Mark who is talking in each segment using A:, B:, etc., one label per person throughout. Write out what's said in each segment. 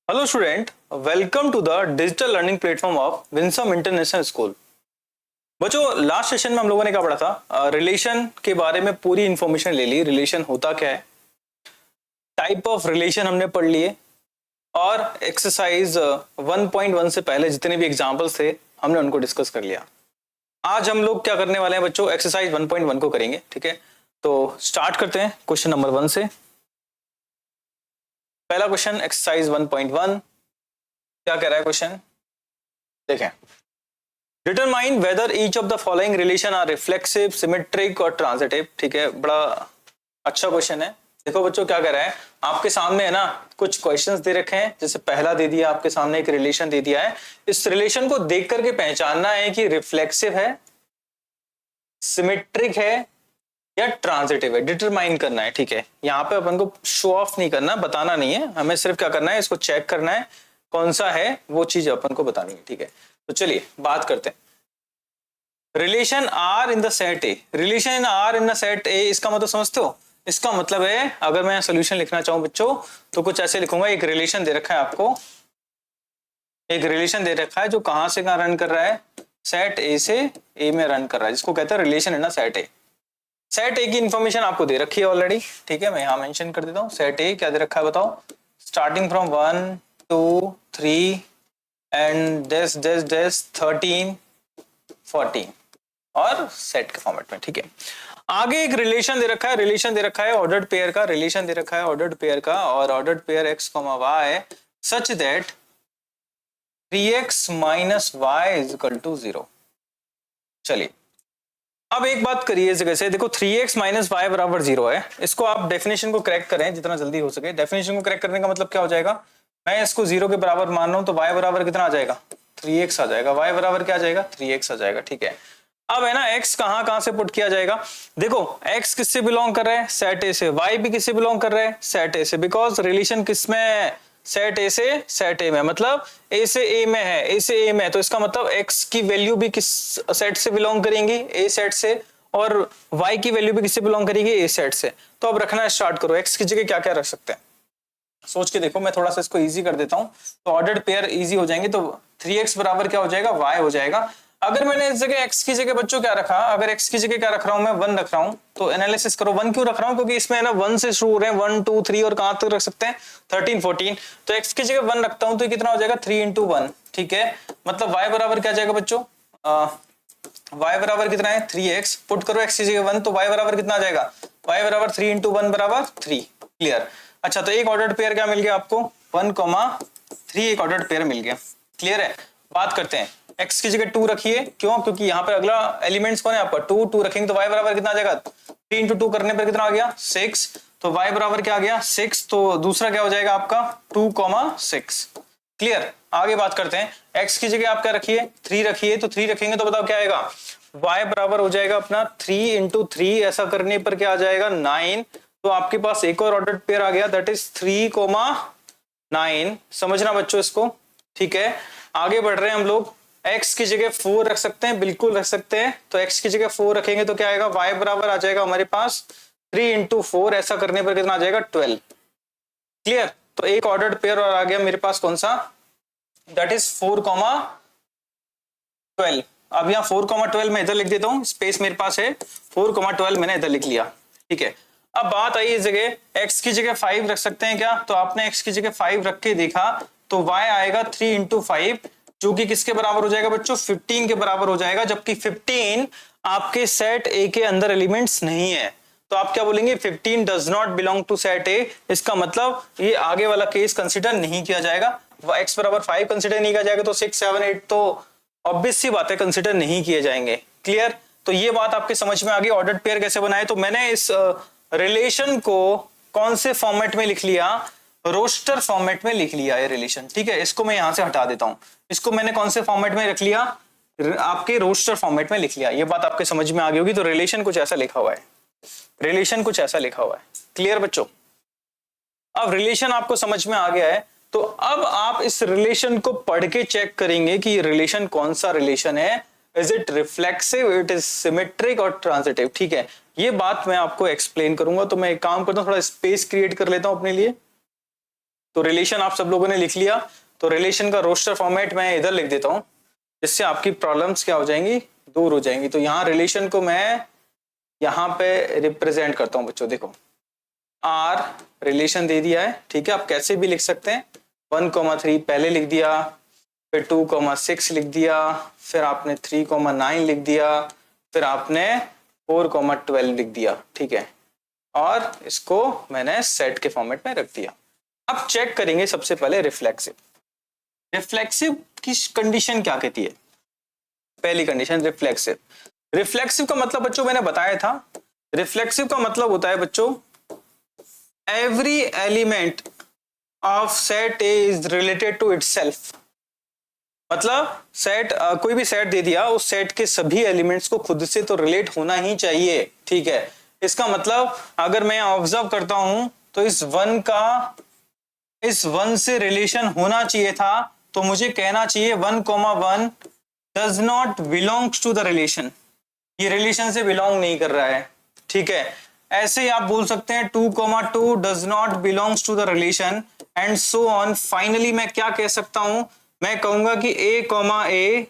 A: Hello student, welcome to the digital learning platform of Winsome International School. बच्चों, last session में हम लोगों ने क्या पढ़ा था? रिलेशन के बारे में पूरी इंफॉर्मेशन ले ली। रिलेशन होता क्या है, टाइप ऑफ रिलेशन हमने पढ़ लिए, और एक्सरसाइज 1.1 से पहले जितने भी एग्जाम्पल्स थे हमने उनको डिस्कस कर लिया। आज हम लोग क्या करने वाले हैं बच्चों? एक्सरसाइज 1.1 को करेंगे। ठीक है, तो स्टार्ट करते हैं क्वेश्चन नंबर 1 से। पहला क्वेश्चन एक्सरसाइज 1.1 क्या कह रहा है क्वेश्चन? देखें, determine whether each of the following relation are reflexive, symmetric और ट्रांजिटिव। ठीक है, बड़ा अच्छा क्वेश्चन है। देखो बच्चों क्या कह रहा है, आपके सामने है ना कुछ क्वेश्चंस दे रखे हैं। जैसे पहला दे दिया आपके सामने, एक रिलेशन दे दिया है। इस रिलेशन को देख करके पहचानना है कि रिफ्लेक्सिव है, सिमेट्रिक है या ट्रांजिटिव है, डिटरमाइन करना है। ठीक है, यहाँ पे अपन को शो ऑफ नहीं करना, बताना नहीं है हमें, सिर्फ क्या करना है, इसको चेक करना है कौन सा है, वो चीज अपन को बतानी है। ठीक है, तो चलिए बात करते हैं। Relation are in the set A, relation are in the set A, इसका मतलब समझते हो? इसका मतलब है, अगर मैं सोल्यूशन लिखना चाहूं बच्चों तो कुछ ऐसे लिखूंगा। एक रिलेशन दे रखा है आपको, एक रिलेशन दे रखा है जो कहां से कहां रन कर रहा है, सेट ए से ए में रन कर रहा है, जिसको कहते हैं रिलेशन है ना सेट ए। सेट ए की इंफॉर्मेशन आपको दे रखी है ऑलरेडी। ठीक है, मैं यहां मेंशन कर देता हूं। सेट ए क्या दे रखा है बताओ? Starting from 1 2 3 and this this this 13 14 और सेट के फॉर्मेट में। ठीक है, आगे एक रिलेशन दे रखा है, रिलेशन दे रखा है ऑर्डर्ड पेयर का, रिलेशन दे रखा है ऑर्डर्ड पेयर का, और ordered pair x, y such that 3x minus y is equal to 0। चलिए अब एक बात करिए इस जगह से, देखो 3x माइनस वाई बराबर 0 है। इसको आप डेफिनेशन को क्रैक करें जितना जल्दी हो सके। डेफिनेशन को क्रैक करने का मतलब क्या हो जाएगा? मैं इसको 0 के बराबर मान रहा हूं तो y बराबर कितना आ जाएगा? 3x आ जाएगा। y बराबर क्या आ जाएगा? 3x आ जाएगा। ठीक है, अब है ना x कहां कहां से पुट किया जाएगा? देखो x किससे बिलोंग कर रहा है? सेट ए से। y भी किससे बिलोंग कर रहा है? सेट ए से। बिकॉज रिलेशन किसमें? सेट ए से सेट ए में, मतलब ए से ए में है, ए से ए में, तो इसका मतलब x की वैल्यू भी किस सेट से बिलोंग करेंगी? ए सेट से। और y की वैल्यू भी किससे बिलोंग करेगी? ए सेट से। तो अब रखना स्टार्ट करो। x की जगह क्या क्या रख सकते हैं सोच के देखो। मैं थोड़ा सा इसको इजी कर देता हूं तो ऑर्डर्ड पेयर इजी हो जाएंगे। तो 3x बराबर क्या हो जाएगा? y हो जाएगा। अगर मैंने इस जगह x की जगह बच्चों क्या रखा, अगर x की जगह क्या रख रहा हूं मैं? 1 रख रहा हूं। तो एनालिसिस करो 1 क्यों रख रहा हूं? क्योंकि इसमें है ना 1 से शुरू हो रहे हैं, 1 2 3 और कहां तक रख सकते हैं? 13 14। तो x की जगह 1 रखता हूं तो कितना हो जाएगा? 3 into 1। ठीक है, मतलब y बराबर क्या जाएगा बच्चों? y बराबर कितना है? 3x। पुट करो x की जगह 1 तो y बराबर कितना आ जाएगा? y बराबर 3 into 1 बराबर 3। क्लियर? अच्छा, तो एक ऑर्डर्ड पेयर क्या मिल गया आपको? 1,3 एक ऑर्डर्ड पेयर मिल गया। क्लियर है? बात करते हैं, x की जगह 2 रखिए। क्यों? क्योंकि यहाँ पे अगला एलिमेंट्स कौन है आपका? 2 2 रखेंगे तो y बराबर कितना आ जाएगा? 3 into 2 करने पर कितना आ गया? 6। तो y बराबर क्या आ गया? 6। तो दूसरा क्या हो जाएगा आपका? 2,6। क्लियर? आगे बात करते हैं, x की जगह आप क्या रखिए? 3 रखिए। तो 3 रखेंगे तो बताओ क्या आएगा? y बराबर हो जाएगा अपना 3 into 3, ऐसा करने पर क्या आ जाएगा? 9। तो आपके पास एक और ऑर्डर्ड पेयर आ गया, दैट इज 3,9। समझना बच्चों इसको। ठीक है, आगे बढ़ रहे हैं हम लोग। x की जगह 4 रख सकते हैं, बिल्कुल रख सकते हैं। तो x की जगह 4 रखेंगे तो क्या आएगा? y बराबर आ जाएगा हमारे पास 3 into 4, ऐसा करने पर कितना आ जाएगा? 12। क्लियर? तो एक ऑर्डर्ड पेयर और आ गया मेरे पास, कौन सा? That is 4,12। अब यहाँ 4,12 मैं इधर लिख देता हूँ, स्पेस मेरे पास है, 4,12 मैंने इधर लिख लिया। ठीक है, अब बात आई इस जगह, x की जगह 5 रख सकते हैं क्या? तो आपने x की जगह 5 रख के देखा तो y आएगा 3 into 5, जो कि किसके बराबर हो जाएगा बच्चों? 15 के बराबर हो जाएगा। जबकि 15 आपके सेट ए के अंदर एलिमेंट्स नहीं है, तो आप क्या बोलेंगे? 15 does not belong to set A. इसका मतलब ये आगे वाला केस कंसिडर नहीं किया जाएगा। x बराबर 5 कंसिडर नहीं किया जाएगा तो 6 7 8 तो ऑब्वियस सी बात है कंसिडर नहीं किए जाएंगे। क्लियर? तो ये बात आपके समझ में आ गई। ऑर्डर्ड पेयर कैसे बनाए? तो मैंने इस रिलेशन को कौन से फॉर्मेट में लिख लिया? रोस्टर फॉर्मेट में लिख लिया है रिलेशन। ठीक है, इसको मैं यहां से हटा देता हूं। इसको मैंने कौन से फॉर्मेट में रख लिया? आपके रोस्टर फॉर्मेट में लिख लिया। ये बात आपके समझ में आ गई होगी। तो रिलेशन कुछ ऐसा लिखा हुआ है, रिलेशन कुछ ऐसा लिखा हुआ है। क्लियर बच्चों? अब रिलेशन आपको समझ में आ गया है, तो अब आप इस रिलेशन को पढ़ के चेक करेंगे कि ये रिलेशन कौन सा रिलेशन है। Is it reflexive, it is symmetric और ट्रांजिटिव। ठीक है, ये बात मैं आपको एक्सप्लेन करूंगा। तो मैं एक काम करता हूं, थोड़ा स्पेस क्रिएट कर लेता हूं अपने लिए। तो रिलेशन आप सब लोगों ने लिख लिया, तो रिलेशन का रोस्टर फॉर्मेट मैं इधर लिख देता हूं, जिससे आपकी प्रॉब्लम्स क्या हो जाएंगी, दूर हो जाएंगी। तो यहाँ रिलेशन को मैं यहाँ पे रिप्रेजेंट करता हूँ बच्चों। देखो आर रिलेशन दे दिया है, ठीक है, आप कैसे भी लिख सकते हैं। 1,3 पहले लिख दिया, फिर 2,6 लिख दिया, फिर आपने 3,9 लिख दिया, फिर आपने 4,12 लिख दिया, ठीक है, और इसको मैंने सेट के फॉर्मेट में रख दिया। अब चेक करेंगे सबसे पहले रिफ्लेक्सिव। रिफ्लेक्सिव की कंडीशन क्या कहती है? पहली कंडीशन रिफ्लेक्सिव। रिफ्लेक्सिव का मतलब बच्चों मैंने बताया था, रिफ्लेक्सिव का मतलब होता है बच्चों every element of set A is related to itself. मतलब सेट कोई भी सेट दे दिया, उस सेट के सभी एलिमेंट्स को खुद से तो रिलेट होना ही चाहिए, ठीक है। इसका मतलब अगर मैं ऑब्जर्व करता हूं तो इस वन से रिलेशन होना चाहिए था, तो मुझे कहना चाहिए 1,1 does not belongs to the relation, ये रिलेशन से बिलोंग नहीं कर रहा है, ठीक है। ऐसे ही आप बोल सकते हैं 2,2 does not belongs to the relation and so on. Finally मैं क्या कह सकता हूं, मैं कहूंगा कि a,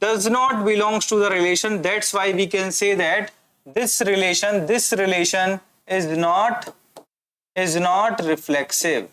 A: does not belongs to the relation. That's why we can say that this relation is not reflexive.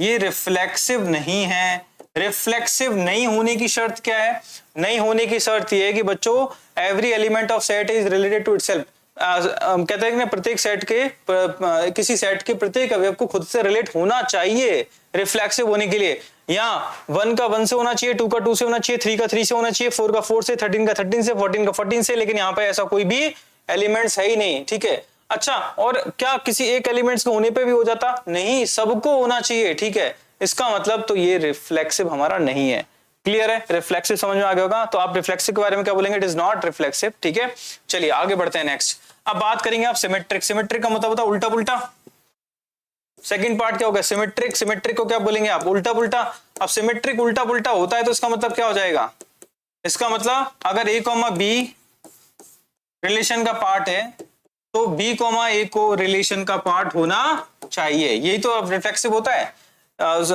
A: ये रिफ्लेक्सिव नहीं है। रिफ्लेक्सिव नहीं होने की शर्त क्या है? नहीं होने की शर्त ये है कि बच्चों every element of set is related to itself. कहते हैं कि प्रत्येक सेट के किसी सेट के प्रत्येक अवयव को खुद से रिलेट होना चाहिए रिफ्लेक्सिव होने के लिए। यहाँ 1 का 1 से होना चाहिए, 2 का 2 से होना चाहिए, 3 का 3 से होना चाहिए, 4 का 4 से, 13 का 13 से, 14 का 14 से, लेकिन यहाँ पे ऐसा कोई भी एलिमेंट्स है ही नहीं, ठीक है। अच्छा, और क्या किसी एक एलिमेंट्स के होने पे भी हो जाता? नहीं, सबको होना चाहिए, ठीक है। इसका मतलब तो ये रिफ्लेक्सिव हमारा नहीं है। क्लियर है? रिफ्लेक्सिव समझ में आ गया होगा। तो आप रिफ्लेक्सिव के बारे में क्या बोलेंगे? इट इज नॉट रिफ्लेक्सिव, ठीक है। चलिए आगे बढ़ते हैं नेक्स्ट। अब बात करेंगे आप सिमेट्रिक। सिमेट्रिक का मतलब होता है उल्टा पुल्टा। सेकंड पार्ट क्या होगा? सिमेट्रिक। सिमेट्रिक को क्या बोलेंगे आप? उल्टा पुल्टा। अब सिमेट्रिक उल्टा पुल्टा होता है तो इसका मतलब क्या हो जाएगा? इसका मतलब अगर a, b रिलेशन का पार्ट है तो b, a को रिलेशन का पार्ट होना चाहिए। यही तो अब रिफ्लेक्सिव होता है,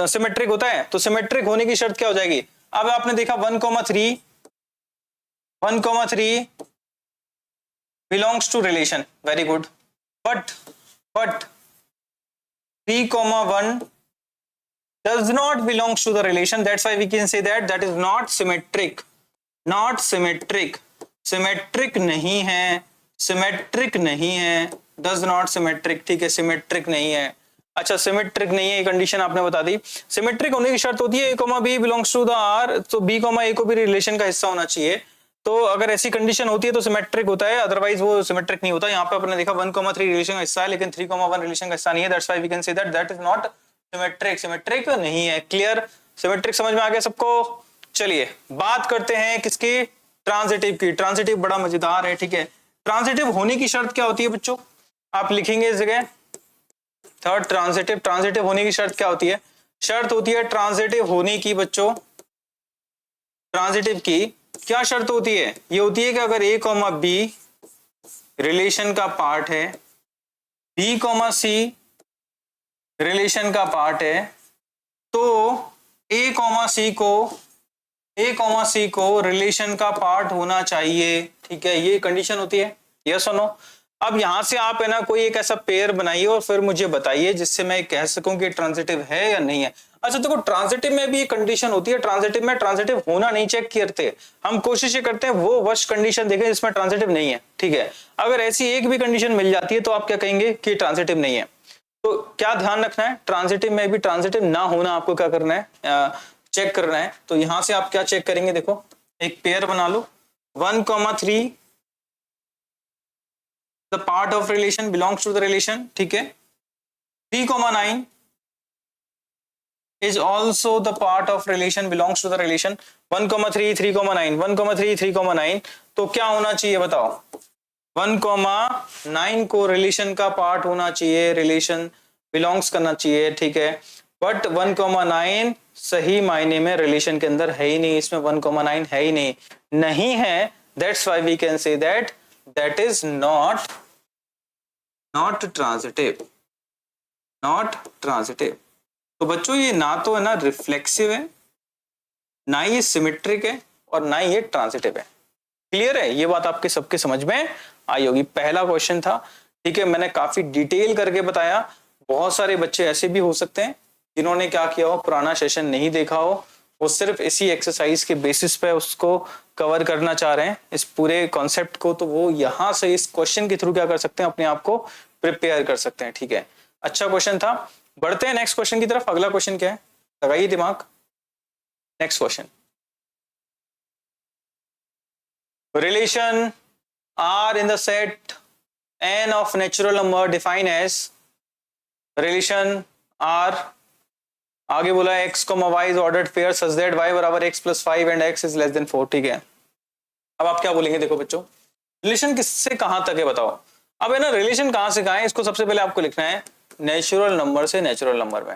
A: सिमेट्रिक होता है। तो सिमेट्रिक होने की शर्त क्या हो जाएगी? अब आपने देखा 1,3 belongs to relation, very good, but 3,1 does not belongs to the relation. That's why we can say that is not symmetric. Symmetric नहीं है, symmetric नहीं है, does not symmetric, ठीक है, symmetric नहीं है। अच्छा, सिमेट्रिक नहीं है, ये कंडीशन आपने बता दी। सिमेट्रिक होने की शर्त होती है a, b belongs to the r, तो b, a को भी रिलेशन का हिस्सा होना चाहिए। तो अगर ऐसी कंडीशन होती है तो सिमेट्रिक होता है, अदरवाइज वो सिमेट्रिक नहीं होता। यहाँ पे आपने देखा 1,3 रिलेशन का हिस्सा है लेकिन 3,1 रिलेशन का हिस्सा नहीं है। That's why we can say that is not symmetric. Symmetric नहीं है। क्लियर? सिमेट्रिक समझ में आ गया सबको? चलिए बात करते हैं किसकी? ट्रांजिटिव की। ट्रांजिटिव बड़ा मजेदार है, ठीक है। ट्रांजिटिव होने की शर्त क्या होती है बच्चों? आप लिखेंगे इस जगह थर्ड ट्रांजिटिव। ट्रांजिटिव होने की शर्त क्या होती है? शर्त होती है ट्रांजिटिव होने की बच्चों, ट्रांजिटिव की क्या शर्त होती है? ये होती है कि अगर a, b रिलेशन का पार्ट है, b, c रिलेशन का पार्ट है, तो a, c को रिलेशन का पार्ट होना चाहिए, ठीक है। ये कंडीशन होती है, यस और नो। अब यहां से आप है ना कोई एक ऐसा पेयर बनाइए और फिर मुझे बताइए जिससे मैं कह सकूं कि ट्रांजिटिव है या नहीं है। अच्छा देखो, ट्रांजिटिव में भी एक कंडीशन होती है। ट्रांजिटिव में ट्रांजिटिव होना नहीं चेक करते, हम कोशिश करते हैं वो वर्स्ट कंडीशन देखें जिसमें ट्रांजिटिव नहीं है, ठीक है। अगर ऐसी एक भी कंडीशन मिल जाती है तो आप क्या कहेंगे कि ट्रांजिटिव नहीं है। तो क्या ध्यान रखना है? ट्रांजिटिव में भी ट्रांजिटिव ना होना आपको क्या करना है? चेक करना है। तो यहां से आप क्या चेक करेंगे? देखो एक पेयर बना लो, 1,3 the part of relation belongs to the relation, ठीक है। 3,9 is also the part of relation belongs to the relation। 1,3 3,9 1,3 3,9 तो क्या होना चाहिए बताओ? 1,9 को रिलेशन का पार्ट होना चाहिए, रिलेशन बिलोंग्स करना चाहिए, ठीक है। बट 1,9 सही मायने में रिलेशन के अंदर है ही नहीं, इसमें 1,9 है ही नहीं है। That's why we can say that is not transitive, not transitive. तो बच्चों ये ना तो है ना रिफ्लेक्सिव है, ना ये सिमेट्रिक है, और ना ये ट्रांजिटिव है। क्लियर है? ये बात आपके सबके समझ में आई होगी। पहला क्वेश्चन था, ठीक है, मैंने काफी डिटेल करके बताया। बहुत सारे बच्चे ऐसे भी हो सकते हैं जिन्होंने क्या किया हो, पुराना सेशन नहीं देखा हो, वो सिर्फ इसी एक्सरसाइज के बेसिस पे उसको कवर करना चाह रहे हैं इस पूरे कॉन्सेप्ट को, तो वो यहां से इस क्वेश्चन के थ्रू क्या कर सकते हैं, अपने आप को प्रिपेयर कर सकते हैं। ठीक है, अच्छा क्वेश्चन था। बढ़ते हैं नेक्स्ट क्वेश्चन की तरफ। अगला क्वेश्चन क्या है, लगाइए दिमाग। Next question, relation R in the set n of natural number defined as relation R, आगे बोला x, y is ordered pair such that y बराबर x plus 5 and x is less than 4। ठीक है, अब आप क्या बोलेंगे, देखो बच्चों, रिलेशन किससे कहां तक है बताओ। अब है ना, रिलेशन कहां से कहां है, इसको सबसे पहले आपको लिखना है नेचुरल नंबर से नेचुरल नंबर में।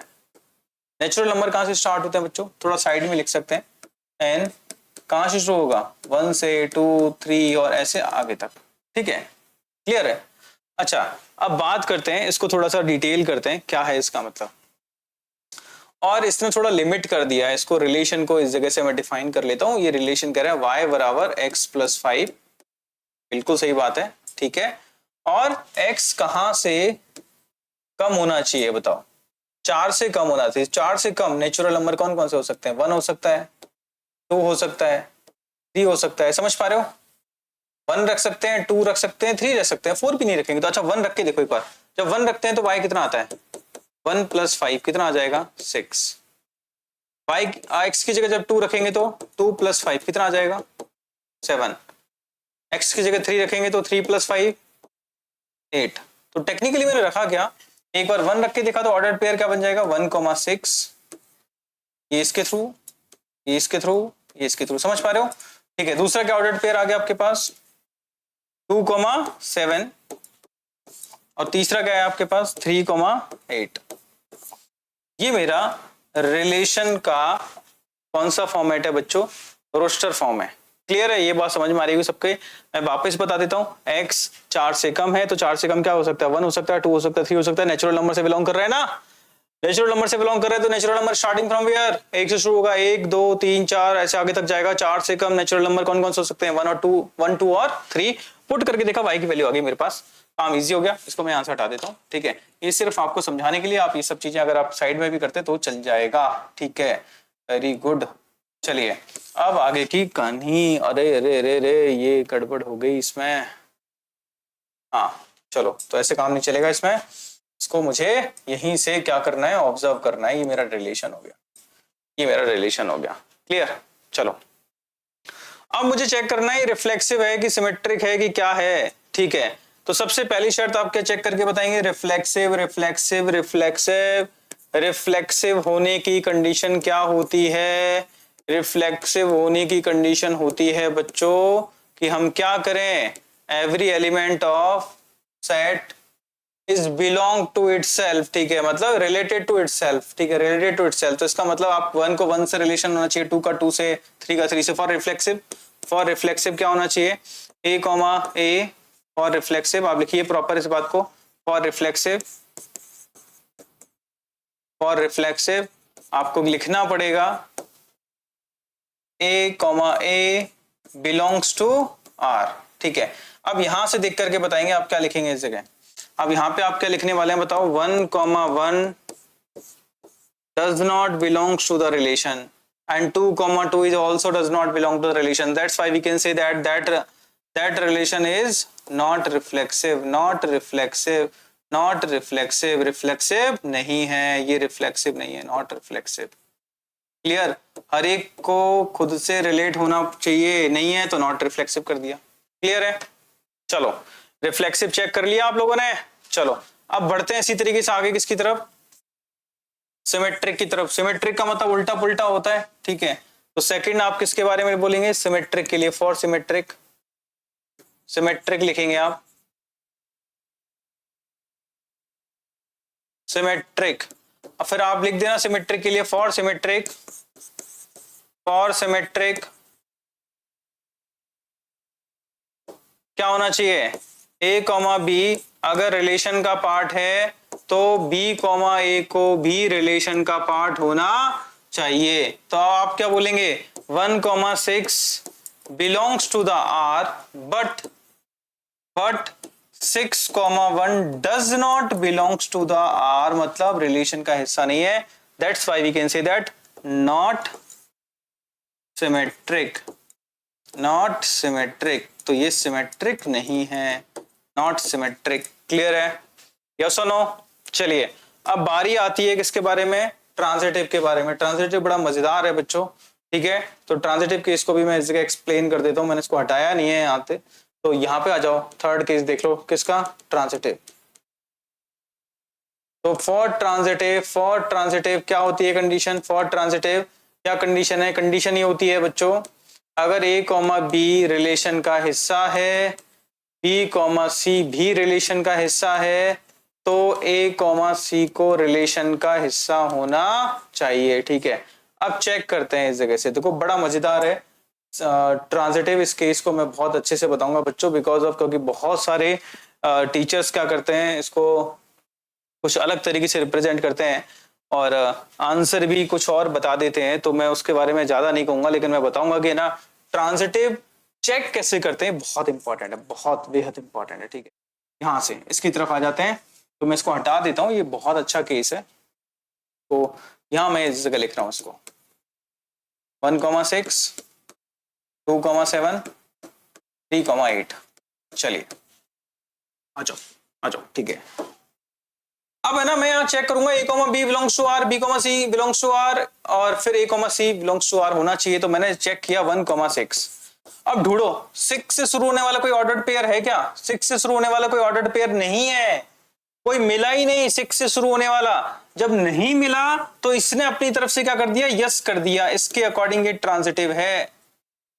A: नेचुरल नंबर कहां से स्टार्ट होते हैं बच्चों, थोड़ा साइड में लिख सकते हैं, n कहां से शुरू होगा, 1 से 2 3 और ऐसे आगे तक। ठीक है, क्लियर है? अच्छा, अब बात करते हैं, इसको थोड़ा सा डिटेल करते हैं, क्या है इसका मतलब। और इसने थोड़ा लिमिट कर दिया है इसको, रिलेशन को इस जगह से मैं डिफाइन कर लेता हूं। ये रिलेशन कह रहा है y बराबर x प्लस 5, बिल्कुल सही बात है। ठीक है, और x कहां से कम होना चाहिए बताओ, 4 से कम होना चाहिए। 4 से कम नेचुरल नंबर कौन कौन से हो सकते हैं, 1 हो सकता है, 2 हो सकता है, 3 हो सकता है। समझ पा रहे हो? 1 रख सकते हैं, 2 रख सकते हैं, 3 रख सकते हैं, 4 भी नहीं रखेंगे तो अच्छा 1 रख के देखो एक बार। जब 1 रखते हैं तो y कितना आता है, 1 प्लस 5 कितना आ जाएगा, 6। y x की जगह जब 2 रखेंगे तो 2 प्लस 5 कितना आ जाएगा, 7। x की जगह 3 रखेंगे तो 3 प्लस 5 8। तो टेक्निकली मैंने रखा क्या, एक बार 1 रख के देखा तो ऑर्डर्ड पेयर क्या बन जाएगा, 1,6, ये इसके थ्रू, ये इसके थ्रू, ये इसके थ्रू। समझ पा रहे हो? ठीक है, दूसरा क्या ऑर्डर्ड पेयर आ गया आपके पास, 2,7, और तीसरा क्या है आपके पास, 3,8। ये मेरा रिलेशन का कौन सा फॉर्मेट है बच्चों, रोस्टर फॉर्म है। क्लियर है? ये बात समझ में आ रही है सबके? मैं वापस बता देता हूँ, x 4 से कम है तो 4 से कम क्या हो सकता है, 1 हो सकता है, 2 हो सकता है, 3 हो सकता है। नेचुरल नंबर से बिलोंग कर रहा है ना, नेचुरल नंबर से बिलोंग कर रहे हैं तो natural number starting from where, 1 से शुरू होगा, 1 2 3 4 ऐसे आगे तक जाएगा। 4 से कम नेचुरल नंबर कौन कौन से हो सकते हैं, 1 और 2, 1 2 और 3। पुट करके देखा, y की वैल्यू आ गई मेरे पास, काम इजी हो गया। इसको मैं यहाँ से हटा देता हूँ। ठीक है, ये सिर्फ आपको समझाने के लिए, आप ये सब चीजें अगर आप साइड में भी करते तो चल जाएगा। ठीक है, वेरी गुड। चलिए अब आगे की कहानी। अरे अरे अरे अरे, ये गड़बड़ हो गई इसमें। हाँ चलो, तो ऐसे काम नहीं चलेगा इसमें, इसको मुझे यहीं से क्या करना है, ऑब्जर्व करना है। ये मेरा रिलेशन हो गया, ये मेरा रिलेशन हो गया। क्लियर? चलो अब मुझे चेक करना है ये रिफ्लेक्सिव है कि सिमेट्रिक है कि क्या है। ठीक है, तो सबसे पहली शर्त आप क्या चेक करके बताएंगे, रिफ्लेक्सिव रिफ्लेक्सिव रिफ्लेक्सिव। रिफ्लेक्सिव होने की कंडीशन क्या होती है, रिफ्लेक्सिव होने की कंडीशन होती है बच्चों कि हम क्या करें, every element of set is belong to itself. ठीक है, मतलब रिलेटेड टू इटसेल्फ। ठीक है, रिलेटेड टू इटसेल्फ, तो इसका मतलब आप 1 को 1 से रिलेशन होना चाहिए, 2 का 2 से, 3 का 3 से। फॉर रिफ्लेक्सिव, फॉर रिफ्लेक्सिव क्या होना चाहिए, a comma a। For reflexive आप लिखिए प्रॉपर इस बात को, फॉर रिफ्लेक्सिव, फॉर रिफ्लेक्सिव आपको लिखना पड़ेगा a comma a belongs to r। ठीक है, अब यहां से देख करके बताएंगे आप क्या लिखेंगे इस जगह। अब यहाँ पे आप क्या लिखने वाले हैं बताओ, 1,1 does not belongs to the relation and 2,2 is also does not belong to the relation. That's why we can say that relation is not reflexive, not reflexive, not reflexive, reflexive नहीं है, ये reflexive नहीं है, not reflexive। Clear? हर एक को खुद से relate होना चाहिए, नहीं है तो नॉट रिफ्लेक्सिव कर दिया। क्लियर है? चलो रिफ्लेक्सिव चेक कर लिया आप लोगों ने। चलो अब बढ़ते हैं इसी तरीके से आगे किसकी तरफ, सिमेट्रिक की तरफ। सिमेट्रिक का मतलब उल्टा पुल्टा होता है। ठीक है, तो सेकंड आप किसके बारे में बोलेंगे, सिमेट्रिक के लिए। फॉर सिमेट्रिक, सिमेट्रिक लिखेंगे आप, सिमेट्रिक। और फिर आप लिख देना सिमेट्रिक के लिए, फॉर सिमेट्रिक, फॉर सिमेट्रिक क्या होना चाहिए, a कॉमा b अगर रिलेशन का पार्ट है तो बी कॉमा ए को भी रिलेशन का पार्ट होना चाहिए। तो आप क्या बोलेंगे, 1,6 belongs to the r but 6,1 does not belongs to the r, मतलब रिलेशन का हिस्सा नहीं है। That's why we can say that not symmetric, not symmetric. तो ये सिमेट्रिक नहीं है, नॉट सिमेट्रिक। क्लियर है, यस और नो? चलिए अब बारी आती है किसके बारे में, ट्रांजिटिव के बारे में। ट्रांजिटिव बड़ा मजेदार है बच्चों, ठीक है। तो ट्रांजिटिव केस को भी मैं इस जगह एक्सप्लेन कर देता हूं, मैंने इसको हटाया नहीं है यहाँ पे। तो यहाँ पे आ जाओ, थर्ड केस देख लो किसका, ट्रांजिटिव। तो फॉर ट्रांजिटिव क्या होती है कंडीशन, फॉर ट्रांजिटिव क्या कंडीशन है, कंडीशन ये होती है बच्चों, अगर ए कॉमा बी रिलेशन का हिस्सा है, बी कॉमा सी भी रिलेशन का हिस्सा है, तो ए कॉमा सी को रिलेशन का हिस्सा होना चाहिए, ठीक है। अब चेक करते हैं इस जगह से, देखो बड़ा मजेदार है ट्रांजिटिव। इस केस को मैं बहुत अच्छे से बताऊंगा बच्चों, बिकॉज ऑफ, क्योंकि बहुत सारे टीचर्स क्या करते हैं, इसको कुछ अलग तरीके से रिप्रेजेंट करते हैं और आंसर भी कुछ और बता देते हैं। तो मैं उसके बारे में ज्यादा नहीं कहूंगा, लेकिन मैं बताऊंगा कि ना ट्रांजिटिव चेक कैसे करते हैं, बहुत इंपॉर्टेंट है, बहुत बेहद इंपॉर्टेंट है, ठीक है। यहाँ से इसकी तरफ आ जाते हैं, तो मैं इसको हटा देता हूँ, ये बहुत अच्छा केस है। तो यहाँ मैं इस जगह लिख रहा हूँ इसको 1,6 2,7 3,8। चलिए आ जाओ, ठीक है। अब है ना, मैं यहाँ चेक करूंगा A comma B belongs to R, B comma C belongs to R, और फिर A comma C belongs to R होना चाहिए। तो मैंने चेक किया 1,6। अब ढूंढो 6 से शुरू होने वाला कोई ऑर्डर्ड पेयर है क्या, 6 से शुरू होने वाला कोई ऑर्डर्ड पेयर नहीं है, कोई मिला ही नहीं 6 से शुरू होने वाला। जब नहीं मिला तो इसने अपनी तरफ से क्या कर दिया, यस कर दिया, इसके अकॉर्डिंग ये ट्रांजिटिव है।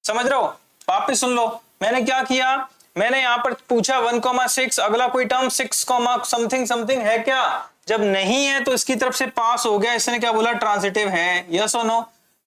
A: समझ रहे हो, वापिस सुन लो, मैंने क्या किया, मैंने यहाँ पर पूछा 1,6, अगला कोई टर्म 6, समथिंग समथिंग है क्या, जब नहीं है तो इसकी तरफ से पास हो गया, इसने क्या बोला, ट्रांजिटिव है, यस और नो।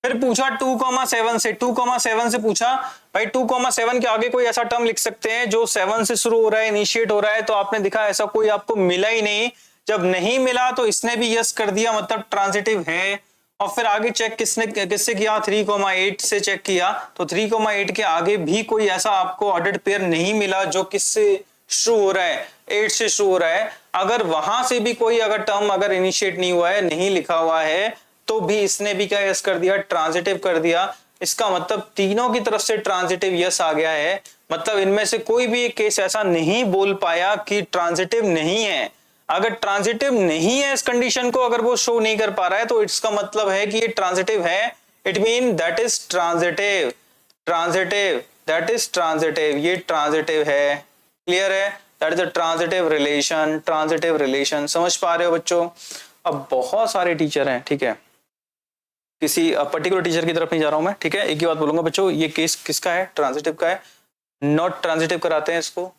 A: फिर पूछा 2,7 से, 2,7 से पूछा भाई 2,7 के आगे कोई ऐसा टर्म लिख सकते हैं जो 7 से शुरू हो रहा है, इनिशिएट हो रहा है, तो आपने दिखा ऐसा कोई आपको मिला ही नहीं। जब नहीं मिला तो इसने भी यस कर दिया, मतलब ट्रांजिटिव है। और फिर आगे चेक किससे किया, 3,8 से चेक किया, तो 3,8 के आगे भी कोई ऐसा आपको ऑर्डर्ड पेयर नहीं मिला जो किससे शुरू हो रहा है, 8 से शुरू हो रहा है। अगर वहां से भी कोई अगर टर्म अगर इनिशिएट नहीं हुआ है, नहीं लिखा हुआ है, तो भी इसने भी क्या यस कर दिया, ट्रांजिटिव कर दिया। इसका मतलब तीनों की तरफ से ट्रांजिटिव यस आ गया है, मतलब इनमें से कोई भी एक केस ऐसा नहीं बोल पाया कि ट्रांजिटिव नहीं है। अगर ट्रांजिटिव नहीं है, इस कंडीशन को अगर वो शो नहीं कर पा रहा है, तो इसका मतलब है कि ये ट्रांजिटिव है, it mean that is transitive, that is transitive, ये ट्रांजिटिव है। क्लियर है, that is a transitive relation. समझ पा रहे हो बच्चों? अब बहुत सारे टीचर हैं, ठीक है, किसी पर्टिकुलर टीचर की तरफ नहीं जा रहा हूं मैं, ठीक है। एक ही बात बोलूंगा बच्चों, ये केस किसका है, ट्रांजिटिव का है, नॉट ट्रांजिटिव कराते हैं इसको,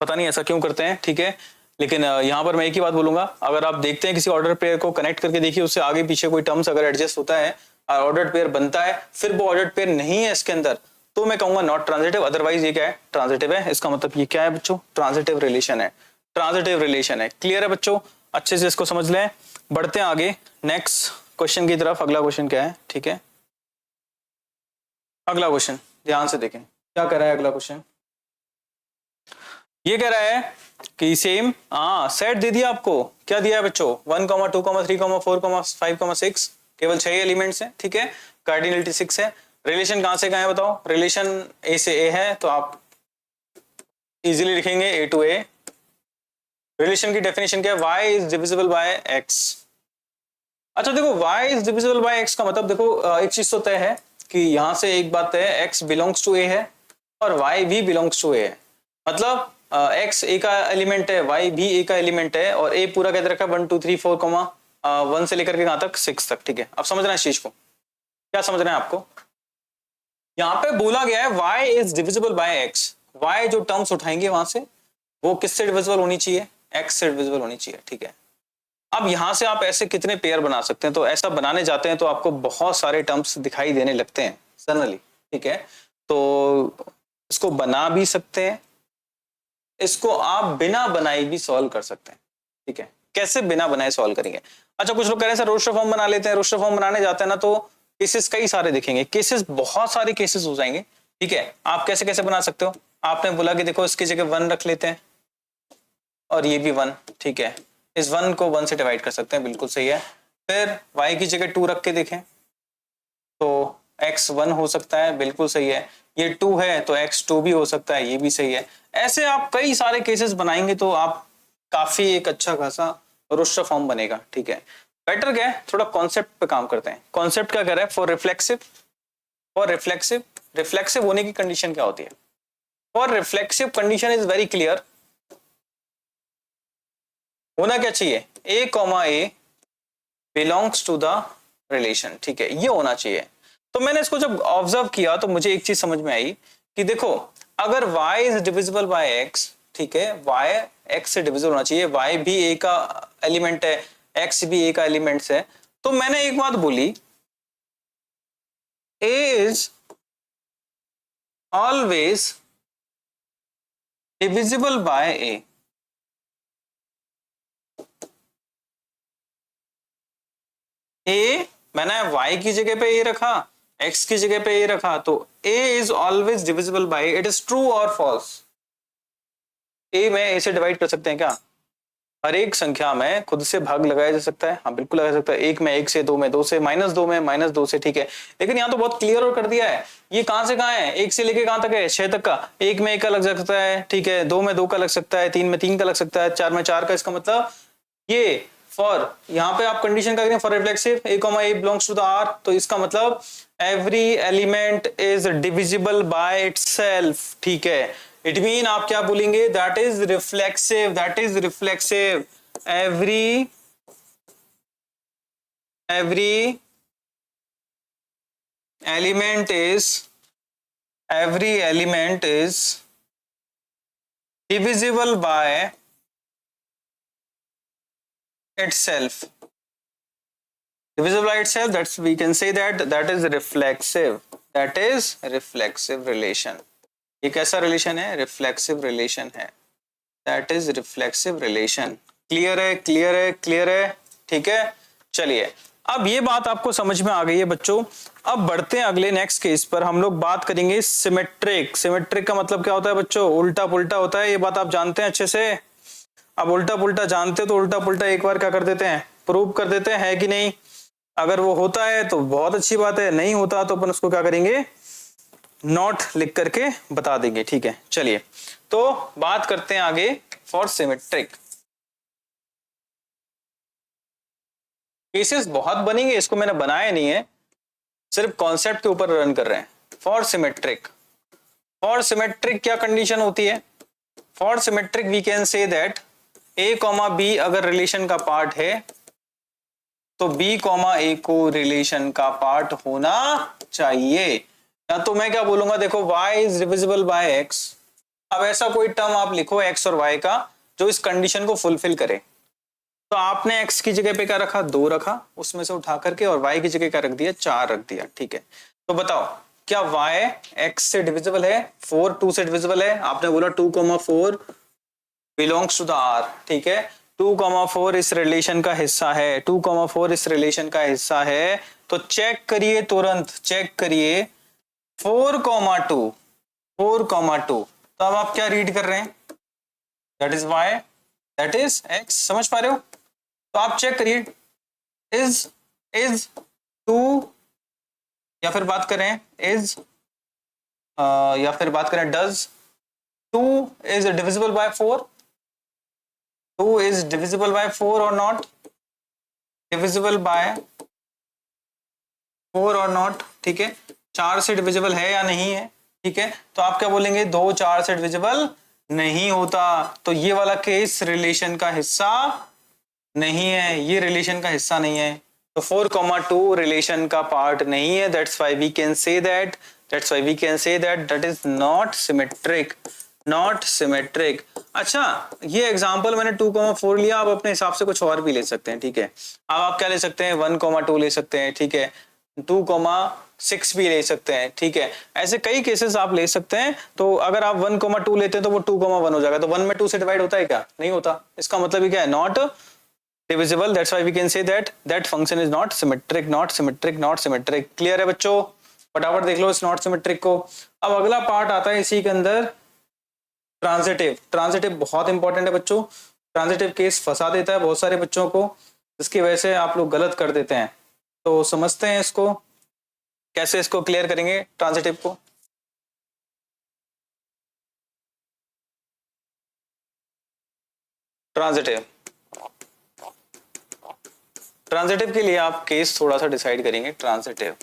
A: पता नहीं ऐसा क्यों करते हैं, ठीक है। लेकिन यहाँ पर मैं एक ही बात बोलूंगा, अगर आप देखते हैं किसी ऑर्डर पेयर को कनेक्ट करके देखिए, उससे आगे पीछे कोई टर्म्स अगर एडजस्ट होता है, ऑर्डर्ड पेयर बनता है, फिर वो ऑर्डर्ड पेयर नहीं है इसके अंदर, तो मैं कहूंगा नॉट ट्रांजिटिव, अदरवाइज ये क्या है, ट्रांजिटिव है। इसका मतलब ये क्या है बच्चों, ट्रांजिटिव रिलेशन है, ट्रांजिटिव रिलेशन है। क्लियर है बच्चों, अच्छे से इसको समझ लें। बढ़ते हैं आगे नेक्स्ट क्वेश्चन की तरफ। अगला क्वेश्चन क्या है, ठीक है, अगला क्वेश्चन ध्यान से देखें क्या कर रहा है अगला क्वेश्चन। ये कह रहा है कि सेम सेट दे दिया आपको, क्या दिया है बच्चों, 1, 2, 3, 4, 5, 6, केवल 6 एलिमेंट्स हैं, ठीक है, कार्डिनलिटी 6 है। रिलेशन कहां से कहां है बताओ, रिलेशन ए से ए है, तो आप इजीली लिखेंगे ए टू ए। रिलेशन की डेफिनेशन क्या है, y is divisible by x। अच्छा देखो, y is divisible by x का मतलब देखो एक चीज तो तय है कि यहां से एक बात है, x बिलोंग्स टू a है और y भी बिलोंग्स टू a है, मतलब x a का एलिमेंट है, y भी a का एलिमेंट है, और a पूरा कहते रखा 1, 2, 3, 4, 1 से लेकर के कहां तक, 6 तक, ठीक है। अब समझना है इस चीज को, क्या समझना है आपको, यहाँ पे बोला गया है y is divisible by x, y जो टर्म्स उठाएंगे वहां से वो किससे डिविजिबल होनी चाहिए, x से डिविजिबल होनी चाहिए, ठीक है। अब यहां से आप ऐसे कितने पेयर बना सकते हैं, तो ऐसा बनाने जाते हैं तो आपको बहुत सारे टर्म्स दिखाई देने लगते हैं सडनली, ठीक है। तो इसको बना भी सकते हैं, इसको आप बिना बनाए भी सॉल्व कर सकते हैं, ठीक है। कैसे बिना बनाए सॉल्व करेंगे? अच्छा, कुछ लोग कह रहे हैं सर रोस्टर फॉर्म बना लेते हैं, रोस्टर फॉर्म बनाने जाते हैं ना तो केसेस कई सारे दिखेंगे, केसेस बहुत सारे केसेस हो जाएंगे, ठीक है। आप कैसे कैसे बना सकते हो? आपने बोला कि देखो इसकी जगह 1 रख लेते हैं और ये भी 1, ठीक है। इस 1 को 1 से डिवाइड कर सकते हैं, बिल्कुल सही है। फिर y की जगह 2 रख के देखें तो x 1 हो सकता है, बिल्कुल सही है। ये 2 है तो x 2 भी हो सकता है, ये भी सही है। ऐसे आप कई सारे केसेस बनाएंगे तो आप काफी एक अच्छा खासा रोस्टर फॉर्म बनेगा, ठीक है। बेटर क्या है, थोड़ा कॉन्सेप्ट पे काम करते हैं। कॉन्सेप्ट क्या कर रहा है? फॉर रिफ्लेक्सिव, रिफ्लेक्सिव होने की कंडीशन क्या होती है? For reflexive condition is very clear. होना क्या चाहिए? a comma a belongs to the relation, ठीक है, ये होना चाहिए। तो मैंने इसको जब ऑब्जर्व किया तो मुझे एक चीज समझ में आई कि देखो अगर y is divisible by x, ठीक है, y x से डिविजिबल होना चाहिए, y भी a का एलिमेंट है, x भी a का एलिमेंट है। तो मैंने एक बात बोली, a is always divisible by a। a मैंने y की जगह पे a रखा, x की जगह पे a रखा, तो a is always divisible by, it is true और फॉल्स? a में a से डिवाइड कर सकते हैं क्या? हर एक संख्या में खुद से भाग लगाया जा सकता है, हाँ बिल्कुल लगा सकता है। एक में 1 से, 2 में 2 से, -2 में -2 से, ठीक है। लेकिन यहाँ तो बहुत क्लियर और कर दिया है, ये कहां से कहां है, 1 से लेके कहां तक है? 6 तक का। 1 में 1 का लग सकता है, ठीक है, 2 में 2 का लग सकता है, 3 में 3 का लग सकता है, 4 में 4 का। इसका मतलब ये फॉर, यहाँ पे आप कंडीशन क्या करें? For reflexive a, a belongs to the R, तो इसका मतलब every element is divisible by itself, ठीक है। इट मीन आप क्या बोलेंगे? That is reflexive, that is reflexive. Every element is divisible by itself, that's we can say that is reflexive relation। ये कैसा रिलेशन है? रिफ्लेक्सिव रिलेशन है, that is reflexive relation. Clear है, क्लियर है, clear है, ठीक है। चलिए अब ये बात आपको समझ में आ गई है बच्चों। अब बढ़ते हैं अगले नेक्स्ट केस पर। हम लोग बात करेंगे सिमेट्रिक। सिमेट्रिक का मतलब क्या होता है बच्चों? उल्टा पुल्टा होता है, ये बात आप जानते हैं अच्छे से। अब उल्टा पुल्टा जानते हो तो उल्टा पुल्टा एक बार क्या कर देते हैं? प्रूव कर देते हैं, है कि नहीं? अगर वो होता है तो बहुत अच्छी बात है, नहीं होता तो अपन उसको क्या करेंगे? नॉट लिख करके बता देंगे, ठीक है। चलिए तो बात करते हैं आगे फॉर सिमेट्रिक। केसेस बहुत बनेंगे, इसको मैंने बनाया नहीं है, सिर्फ कॉन्सेप्ट के ऊपर रन कर रहे हैं। फॉर सिमेट्रिक क्या कंडीशन होती है? For symmetric we can say that a, b अगर रिलेशन का पार्ट है तो b, a को रिलेशन का पार्ट होना चाहिए। या तो मैं क्या बोलूंगा, देखो y is divisible by x। अब ऐसा कोई टर्म आप लिखो x और y का जो इस कंडीशन को फुलफिल करे। तो आपने x की जगह पे क्या रखा? 2 रखा, उसमें से उठा करके, और y की जगह क्या रख दिया? 4 रख दिया, ठीक है। तो बताओ क्या y x से डिविजिबल है? 4 2 से डिविजिबल है। आपने बोला 2, 4 बिलोंग्स टू द R, ठीक है। 2, 4 इस रिलेशन का हिस्सा है, 2, 4 इस रिलेशन का हिस्सा है। तो चेक करिए, तुरंत चेक करिए 4, 2 तो अब आप क्या रीड कर रहे हैं? That is y, that is x। समझ पा रहे हो? तो आप चेक करिए, इज 2, या फिर बात करें इज, या फिर बात करें does 2 is divisible bye 4? 2 is divisible bye 4 और नॉट? डिविजिबल बाय 4 और नॉट, ठीक है। 4 से डिविजिबल है या नहीं है, ठीक है। तो आप क्या बोलेंगे? 2 4 से डिविजिबल नहीं होता, तो ये वाला केस रिलेशन का हिस्सा नहीं है, ये रिलेशन का हिस्सा नहीं है। तो 4, 2 रिलेशन का पार्ट नहीं है। That's why we can say that that is not symmetric, not symmetric. अच्छा, ये एग्जांपल मैंने 2, 4 लिया, आप अपने हिसाब से कुछ और भी ले सकते हैं, ठीक है। अब आप क्या ले सकते हैं? 1, 2 ले सकते हैं, ठीक है। 2, 6 भी ले सकते हैं, ठीक है। ऐसे कई केसेस आप ले सकते हैं। तो अगर आप 1,2 लेते हैं तो वो 2,1 हो जाएगा। तो 1 में 2 से डिवाइड होता है क्या? नहीं होता। इसका मतलब ये क्या है? Not divisible. That's why we can say that function is not symmetric, not symmetric, not symmetric. Clear है बच्चों? फटाफट देख लो इस नॉट सिमेट्रिक को। अब अगला पार्ट आता है इसी के अंदर, ट्रांजिटिव। ट्रांजिटिव बहुत इंपॉर्टेंट है बच्चों। ट्रांजिटिव केस फंसा देता है बहुत सारे बच्चों को, जिसकी वजह से आप लोग गलत कर देते हैं। तो समझते हैं इसको, कैसे इसको क्लियर करेंगे ट्रांजिटिव को। ट्रांजिटिव, ट्रांजिटिव के लिए आप केस थोड़ा सा डिसाइड करेंगे। ट्रांजिटिव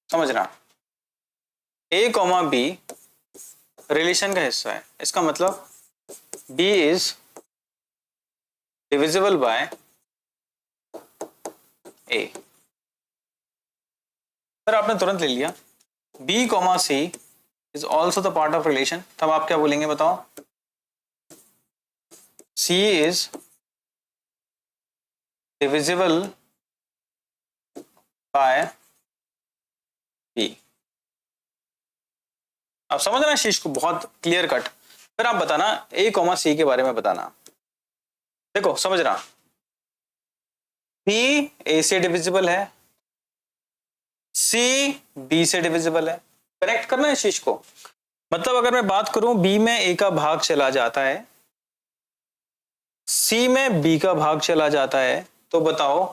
A: समझना, ए कॉमा बी रिलेशन का हिस्सा है। इसका मतलब b is divisible by a. Sir आपने तुरंत ले लिया b comma C is also the part of relation, तब आप क्या बोलेंगे बताओ? C is divisible by b. आप समझ रहे हैं शीश को? बहुत क्लियर कट। फिर आप बताना ए कॉमा सी के बारे में बताना। देखो समझना, बी ए से डिविजिबल है, सी बी से डिविजिबल है। करेक्ट करना है शीश को। मतलब अगर मैं बात करूं बी में ए का भाग चला जाता है, सी में बी का भाग चला जाता है, तो बताओ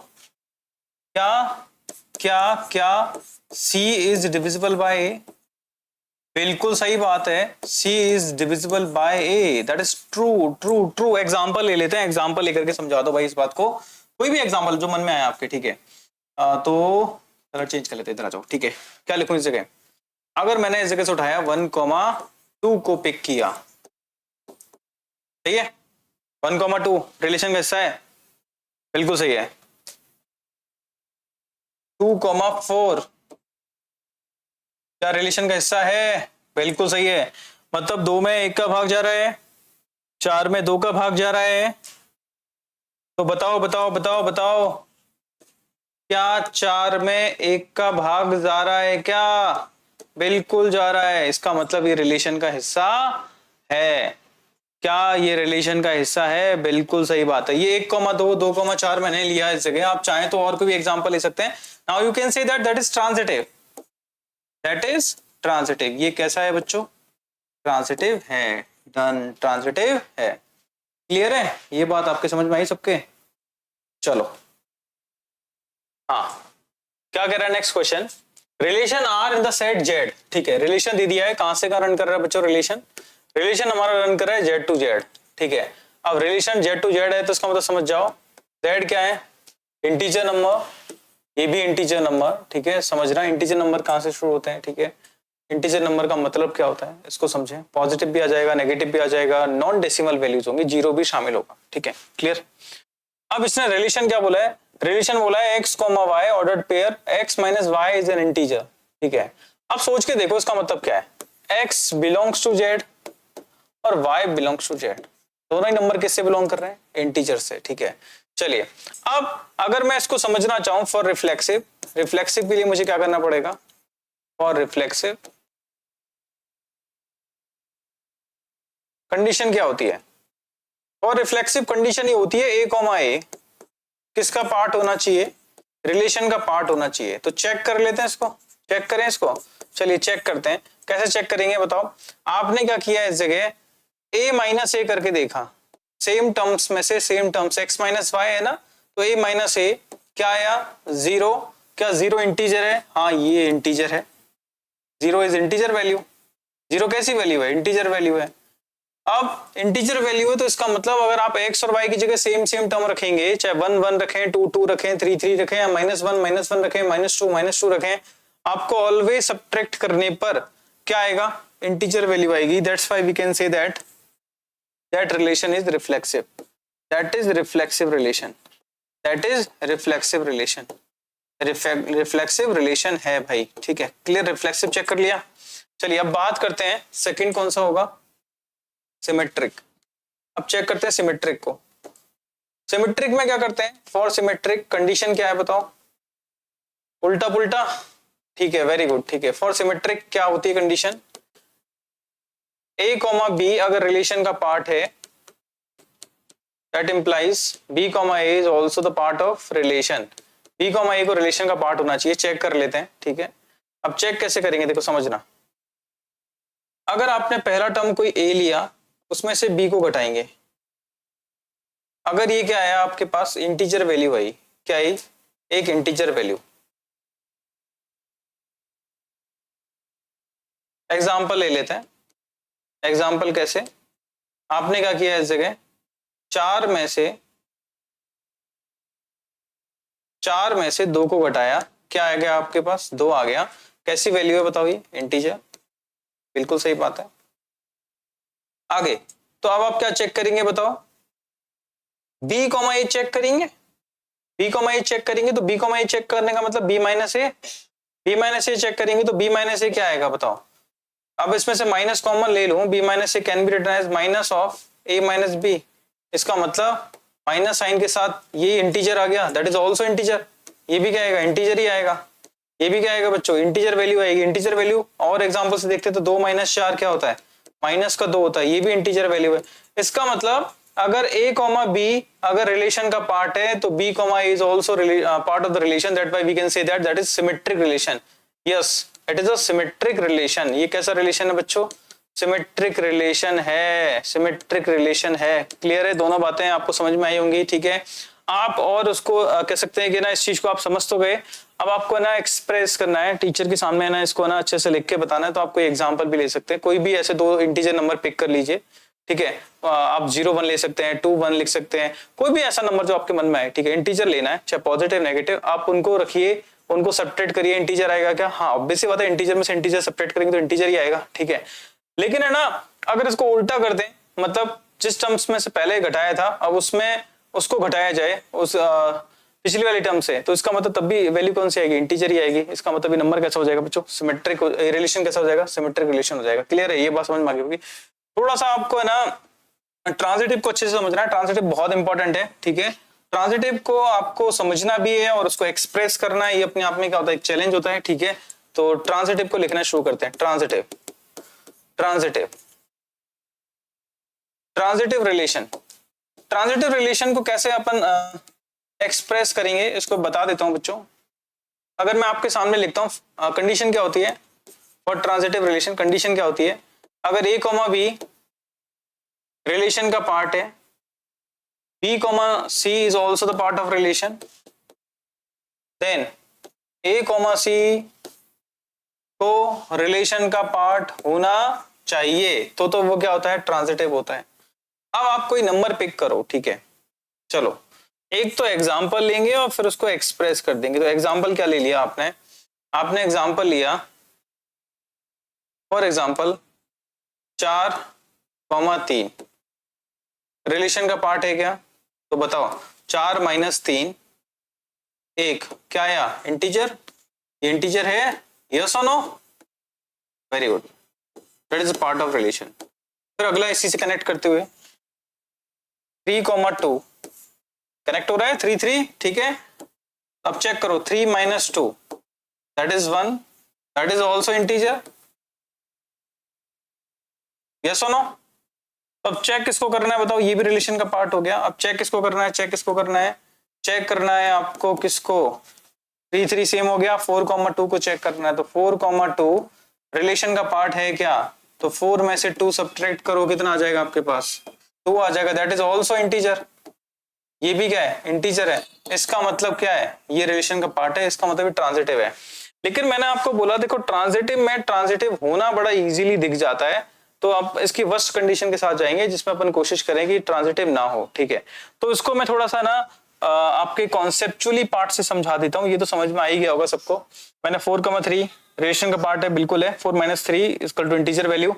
A: क्या क्या क्या सी इज डिविजिबल बाय ए? बिल्कुल सही बात है, C is divisible bye A। That is true true true. Example ले लेते हैं, एग्जाम्पल लेकर के समझा दो भाई इस बात को। कोई भी एग्जाम्पल जो मन में आया आपके, ठीक है। तो कलर चेंज कर लेते हैं, इधर आ जाओ, ठीक है। क्या लिखूं इस जगह? अगर मैंने इस जगह से उठाया 1,2 को पिक किया, सही है। 1,2 रिलेशन का हिस्सा है, बिल्कुल सही है। 2,4 क्या रिलेशन का हिस्सा है? बिल्कुल सही है। मतलब 2 में 1 का भाग जा रहा है, 4 में 2 का भाग जा रहा है। तो बताओ बताओ बताओ बताओ, क्या 4 में 1 का भाग जा रहा है क्या? बिल्कुल जा रहा है। इसका मतलब ये रिलेशन का हिस्सा है। क्या ये रिलेशन का हिस्सा है? बिल्कुल सही बात है। ये 1,2 2,4 मैंने लिया इस जगह। आप चाहें तो और कोई भी एग्जांपल ले सकते हैं। Now you can say that is transitive. That is transitive. ये कैसा है बच्चों? ट्रांजिटिव है। डन, ट्रांजिटिव है। क्लियर है? ये बात आपके समझ में आई सबके? चलो हाँ, क्या कह रहा है next question? Relation are in the set z, ठीक है। रिलेशन दे दिया है, कहां से का रन कर रहा है बच्चों? रिलेशन हमारा रन कर रहा है जेड टू जेड, ठीक है। अब रिलेशन जेड टू जेड है तो इसका मतलब समझ जाओ, जेड क्या है? इंटीजर नंबर, ये भी इंटीजर नंबर, ठीक है। समझना इंटीजर नंबर कहां से शुरू होते हैं, ठीक है। इंटीजर नंबर का मतलब क्या होता है इसको समझें। पॉजिटिव भी आ जाएगा, नेगेटिव भी आ जाएगा, नॉन डेसिमल वैल्यूज होंगी, जीरो भी शामिल होगा, ठीक है। क्लियर? अब इसने रिलेशन क्या बोला है? रिलेशन बोला है x, y ordered pair x minus y is an integer, ठीक है। अब सोच के देखो इसका मतलब क्या है। x बिलोंग्स टू z और y बिलोंग्स टू z। दोनों ही नंबर किससे बिलोंग कर रहे हैं? इंटीजर से, ठीक है। चलिए अब अगर मैं इसको समझना चाहूं फॉर रिफ्लेक्सिव, रिफ्लेक्सिव के लिए मुझे क्या करना पड़ेगा? फॉर रिफ्लेक्सिव कंडीशन क्या होती है? और रिफ्लेक्सिव कंडीशन ये होती है a, a किसका पार्ट होना चाहिए? रिलेशन का पार्ट होना चाहिए। तो चेक कर लेते हैं इसको, चेक करें इसको। चलिए चेक करते हैं, कैसे चेक करेंगे बताओ। आपने क्या किया इस जगह a माइनस ए करके देखा, सेम टर्म्स में से same terms x minus y है ना, तो a माइनस ए क्या आया? 0। क्या 0 इंटीजर है? हाँ ये इंटीजर है, 0 इज इंटीजर वैल्यू। 0 कैसी वैल्यू है? इंटीजर वैल्यू है। अब इंटीजर वैल्यू है तो इसका मतलब अगर आप x और y की जगह सेम सेम टर्म रखेंगे, चाहे 1 1 रखें, 2 2 रखें, 3 3 रखें, या -1 -1 रखें, -2 रखें, आपको ऑलवेज सब्ट्रैक्ट करने पर क्या आएगा? इंटीजर वैल्यू आएगी। That's why we can say that relation is reflexive. That is reflexive relation. That is reflexive relation. Reflexive relation है भाई, ठीक है। क्लियर? रिफ्लेक्सिव चेक कर लिया। चलिए अब बात करते हैं सेकंड कौन सा होगा? सिमेट्रिक। अब चेक करते हैं सिमेट्रिक को। सिमेट्रिक में क्या करते हैं? फॉर सिमेट्रिक कंडीशन क्या है बताओ? उल्टा पुल्टा, ठीक है, वेरी गुड, ठीक है। फॉर सिमेट्रिक क्या होती है कंडीशन, a कॉमा बी अगर रिलेशन का पार्ट है, that implies b comma a is also the part of relation. b comma a को रिलेशन का पार्ट होना चाहिए, चेक कर लेते हैं, ठीक है। अब चेक कैसे करेंगे, देखो समझना, अगर आपने पहला टर्म कोई a लिया, उसमें से b को घटाएंगे, अगर ये क्या आया आपके पास, इंटीजर वैल्यू आई, क्या आई, एक इंटीजर वैल्यू। एग्जाम्पल ले लेते हैं, एग्जाम्पल कैसे, आपने क्या किया इस जगह, चार में से दो को घटाया, क्या आ गया आपके पास, दो आ गया। कैसी वैल्यू है बताओ, ये इंटीजर, बिल्कुल सही बात है। आगे तो अब आप क्या चेक करेंगे बताओ, b कॉमा ए चेक करेंगे, b कॉमा ए चेक करेंगे, तो b कॉमा ए चेक करने का मतलब b माइनस ए चेक करेंगे, तो b माइनस ए क्या आएगा बताओ। अब इसमें से माइनस कॉमन ले लूं, b minus a can be written as minus of a minus b, इसका मतलब माइनस साइन के साथ ये इंटीजर आ गया, दैट इज ऑल्सो इंटीजर। ये भी क्या आएगा, इंटीजर ही आएगा। ये भी क्या आएगा बच्चों, इंटीजर वैल्यू आएगी, इंटीजर वैल्यू। और एग्जांपल से देखते तो 2 माइनस 4 क्या होता है, माइनस का 2 होता है, ये भी इंटीजर वैल्यू है। इसका मतलब अगर a कॉमा b अगर रिलेशन का पार्ट है, तो b comma a is also part of the relation, that why we can say that is symmetric relation. Yes, it is a symmetric relation. ये कैसा रिलेशन है बच्चों, सिमेट्रिक रिलेशन है, symmetric relation है। Clear है, दोनों बातें आपको समझ में आई होंगी, ठीक है। आप और उसको कह सकते हैं कि ना, इस चीज को आप समझ तो गए, अब आपको ना एक्सप्रेस करना है टीचर के सामने ना, इसको ना अच्छे से लिख के बताना है। तो आप कोई एग्जांपल भी ले सकते हैं, कोई भी ऐसे दो इंटीजर नंबर पिक कर लीजिए, ठीक है। आप 0 1 ले सकते हैं, 2 1 लिख सकते हैं, कोई भी ऐसा नंबर जो आपके मन में आए, ठीक है। इंटीजर लेना है, चाहे पॉजिटिव नेगेटिव, आप उनको रखिए, उनको सब्ट्रैक्ट करिए, इंटीजर आएगा क्या, हाँ ऑब्वियस सी बात है, इंटीजर में से इंटीजर सब्ट्रैक्ट करेंगे तो इंटीजर ही आएगा, ठीक है। लेकिन है ना, अगर इसको उल्टा कर दें, मतलब जिस टर्म्स में से पहले घटाया था, अब उसमें उसको घटाया जाए उस पिछली वाली टर्म से, तो इसका मतलब तब भी वैल्यू कौन सी आएगी, इंटीजर ही आएगी। इसका मतलब ये नंबर कैसा हो जाएगा बच्चों, सिमेट्रिक रिलेशन कैसा हो जाएगा, सिमेट्रिक रिलेशन हो जाएगा। क्लियर है, ये बात समझ में आ गई होगी। थोड़ा सा आपको है ना ट्रांजिटिव को अच्छे से समझना है, ट्रांजिटिव बहुत इंपॉर्टेंट है, ठीक है। ट्रांजिटिव को आपको समझना भी है और उसको एक्सप्रेस करना है, ये अपने आप में क्या होता है, एक चैलेंज होता है, ठीक है। तो ट्रांजिटिव को लिखना शुरू करते हैं। Transitive, transitive, transitive relation. Transitive relation को कैसे अपन एक्सप्रेस करेंगे, इसको बता देता हूं बच्चों। अगर मैं आपके सामने लिखता हूं, कंडीशन क्या होती है फॉर ट्रांजिटिव रिलेशन, कंडीशन क्या होती है, अगर a कॉमा बी रिलेशन का पार्ट है, b comma c is also the part of relation, then a comma c को रिलेशन का पार्ट होना चाहिए, तो वो क्या होता है, ट्रांजिटिव होता है। अब आप कोई नंबर पिक करो, ठीक है। चलो एक तो एग्जाम्पल लेंगे और फिर उसको एक्सप्रेस कर देंगे। तो एग्जाम्पल क्या ले लिया आपने, आपने एग्जाम्पल लिया, फॉर एग्जाम्पल 4,3 रिलेशन का पार्ट है क्या, तो बताओ 4 माइनस 3 1 क्या आया, इंटीजर। ये इंटीजर है, यस और no, very good, that is a part of relation. फिर अगला इसी से कनेक्ट करते हुए 3,2 कनेक्ट हो रहा है, 3 3, ठीक है। अब चेक करो 3 minus 2 that is 1, that is also integer, yes और नो। अब चेक किसको करना है बताओ, ये भी रिलेशन का पार्ट हो गया। अब चेक किसको करना है, चेक किसको करना है, चेक करना है आपको किसको, 3 3 सेम हो गया, 4,2 को चेक करना है। तो 4,2 रिलेशन का पार्ट है क्या, तो 4 में से 2 सब्ट्रैक्ट करो, कितना आ जाएगा आपके पास, 2 आ जाएगा, दैट इज ऑल्सो इंटीजर। ये भी क्या है, इंटीजर है। इसका मतलब क्या है, ये रिलेशन का पार्ट है, इसका मतलब ट्रांजिटिव है। लेकिन मैंने आपको बोला देखो, ट्रांजिटिव में ट्रांजिटिव होना बड़ा इजीली दिख जाता है। तो आप इसकी वर्स्ट कंडीशन के साथ जाएंगे जिसमें अपन कोशिश करें कि ट्रांजिटिव ना हो, ठीक है। तो इसको मैं थोड़ा सा ना आपके कॉन्सेप्चुअली पार्ट से समझा देता हूँ, ये तो समझ में आ ही गया होगा सबको। मैंने 4,3 रिलेशन का पार्ट है, बिल्कुल है, 4 minus 3 equal to integer value.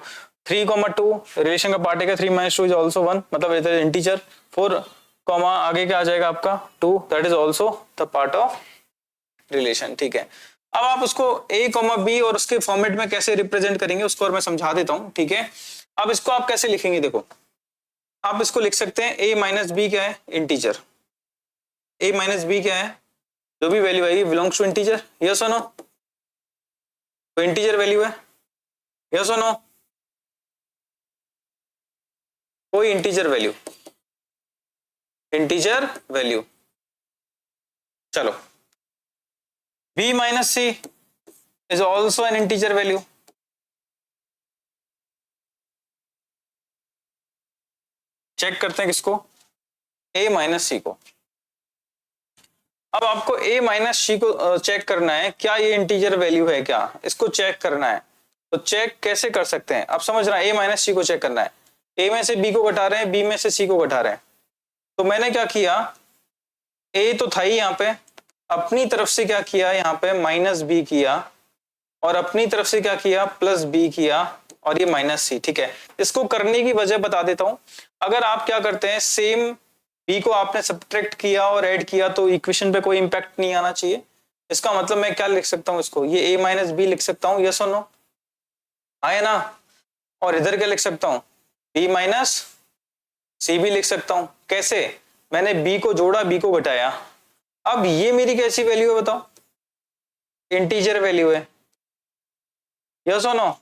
A: 3,2 relation का पार्ट है, 3 माइनस 2 इज ऑल्सो 1, मतलब इंटीजर। 4 कॉमा आगे क्या आ जाएगा आपका 2, that is also the part of relation, ठीक है। अब आप उसको a कॉमा बी और उसके फॉर्मेट में कैसे रिप्रेजेंट करेंगे उसको और मैं समझा देता हूं, ठीक है। अब इसको आप कैसे लिखेंगे, देखो आप इसको लिख सकते हैं a माइनस बी क्या है, इंटीजर। a माइनस बी क्या है, जो भी वैल्यू आएगी बिलोंग्स टू इंटीजर, यस और नो? तो इंटीजर वैल्यू है, यस और नो? कोई इंटीजर वैल्यू, इंटीजर वैल्यू। चलो, b minus c is also an integer value. Check करते हैं किसको, a माइनस सी को। अब आपको a माइनस सी को चेक करना है, क्या ये इंटीजर वैल्यू है क्या, इसको चेक करना है। तो चेक कैसे कर सकते हैं, अब समझ रहे हैं, a माइनस सी को चेक करना है। a में से b को घटा रहे हैं, b में से c को घटा रहे हैं। तो मैंने क्या किया, a तो था ही यहाँ पे, अपनी तरफ से क्या किया यहाँ पे माइनस बी किया, और अपनी तरफ से क्या किया प्लस बी किया, और ये माइनस सी। ठीक है, इसको करने की वजह बता देता हूं। अगर आप क्या करते हैं, सेम बी को आपने सब्ट्रैक्ट किया और ऐड किया तो इक्वेशन पे कोई इंपैक्ट नहीं आना चाहिए। इसका मतलब मैं क्या लिख सकता हूं इसको, ये a माइनस बी लिख सकता हूं, यस और नो? आए ना? और इधर क्या लिख सकता हूं, b माइनस सी भी लिख सकता हूं। कैसे, मैंने b को जोड़ा, b को घटाया। अब ये मेरी कैसी वैल्यू है बताओ, इंटीजर वैल्यू है, यस और नो?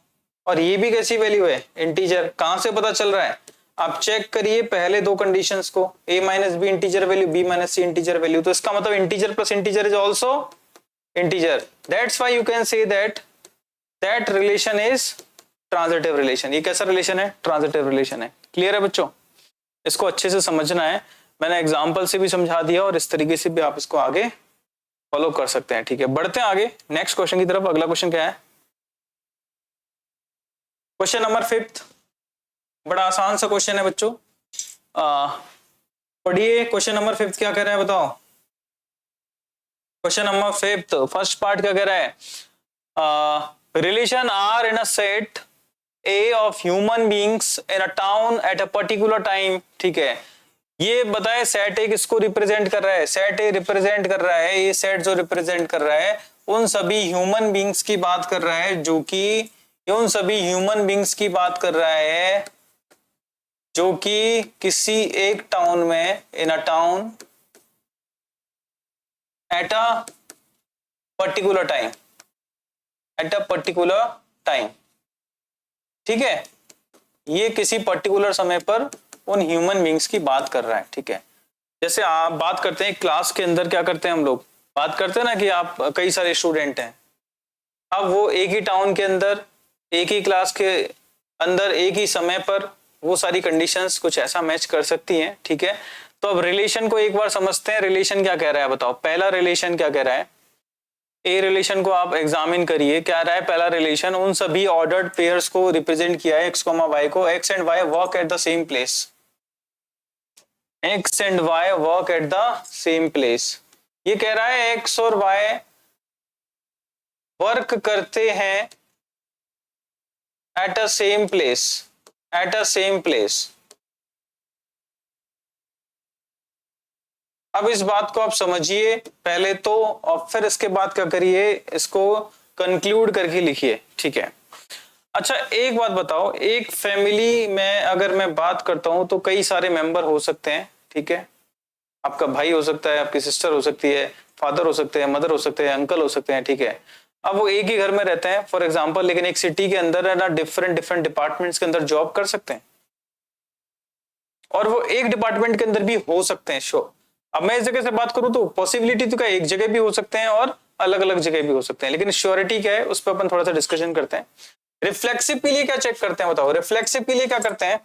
A: और ये भी कैसी वैल्यू है, इंटीजर। कहां से पता चल रहा है, आप चेक करिए पहले दो कंडीशंस को, a minus b integer value, b minus c integer value. तो इसका मतलब integer plus integer is also integer. That's why you can say that that relation is transitive relation. ये कैसा रिलेशन है, ट्रांजिटिव रिलेशन है। Clear है बच्चों? इसको अच्छे से समझना है, मैंने एग्जाम्पल से भी समझा दिया और इस तरीके से भी आप इसको आगे फॉलो कर सकते हैं। ठीक है, बढ़ते हैं आगे नेक्स्ट क्वेश्चन की तरफ। अगला क्वेश्चन क्या है, क्वेश्चन नंबर 5। बड़ा आसान सा क्वेश्चन है बच्चों, पढ़िए क्वेश्चन नंबर 5 क्या कह रहा है बताओ। क्वेश्चन नंबर 5 फर्स्ट पार्ट क्या कह रहा है, relation are in a set a of human beings in a town at a particular time. ठीक है, ये बताए सेट ए किसको रिप्रेजेंट कर रहा है, सेट ए रिप्रेजेंट कर रहा है, ये सेट जो रिप्रेजेंट कर रहा है उन सभी ह्यूमन बीइंग्स की बात कर रहा है, जो कि उन सभी ह्यूमन बीइंग्स की बात कर रहा है जो कि किसी एक टाउन में, in a town at a particular time, at a particular time. ठीक है, ये किसी पर्टिकुलर समय पर उन ह्यूमन बीइंग्स की बात कर रहा है। ठीक है, जैसे आप बात करते हैं क्लास के अंदर, क्या करते हैं हम लोग, बात करते हैं ना कि आप कई सारे स्टूडेंट हैं, अब वो एक ही टाउन के अंदर, एक ही क्लास के अंदर, एक ही समय पर वो सारी कंडीशंस कुछ ऐसा मैच कर सकती हैं। ठीक है, तो अब रिलेशन को एक बार समझते हैं, रिलेशन क्या कह रहा है बताओ। पहला रिलेशन क्या कह रहा है, ए रिलेशन को आप एग्जामिन करिए, क्या रहा है पहला रिलेशन, उन सभी ऑर्डर्ड पेयर्स को रिप्रेजेंट किया है, x, y को, x and y work at the same place, x and y work at the same place. ये कह रहा है x और y वर्क करते हैं eight a same place, at a same place. अब इस बात को आप समझिए पहले तो, और फिर इसके बाद क्या करिए, इसको कंक्लूड करके लिखिए। ठीक है, अच्छा एक बात बताओ, एक फैमिली में अगर मैं बात करता हूं तो कई सारे मेंबर हो सकते हैं। ठीक है, आपका भाई हो सकता है, आपकी सिस्टर हो सकती है, फादर हो सकते हैं, मदर हो सकते हैं, अंकल हो सकते हैं। ठीक है, अब वो एक ही घर में रहते हैं फॉर एग्जांपल, लेकिन एक सिटी के अंदर है ना, डिफरेंट डिफरेंट डिपार्टमेंट्स के अंदर जॉब कर सकते हैं, और वो एक डिपार्टमेंट के अंदर भी हो सकते हैं। शो अब मैं इस जगह से बात करूं तो पॉसिबिलिटी तो क्या, एक जगह भी हो सकते हैं और अलग अलग जगह भी हो सकते हैं, लेकिन श्योरिटी क्या है उस पर अपन थोड़ा सा डिस्कशन करते हैं। रिफ्लेक्सिव के लिए क्या चेक करते हैं बताओ, रिफ्लेक्सिव के लिए क्या करते हैं,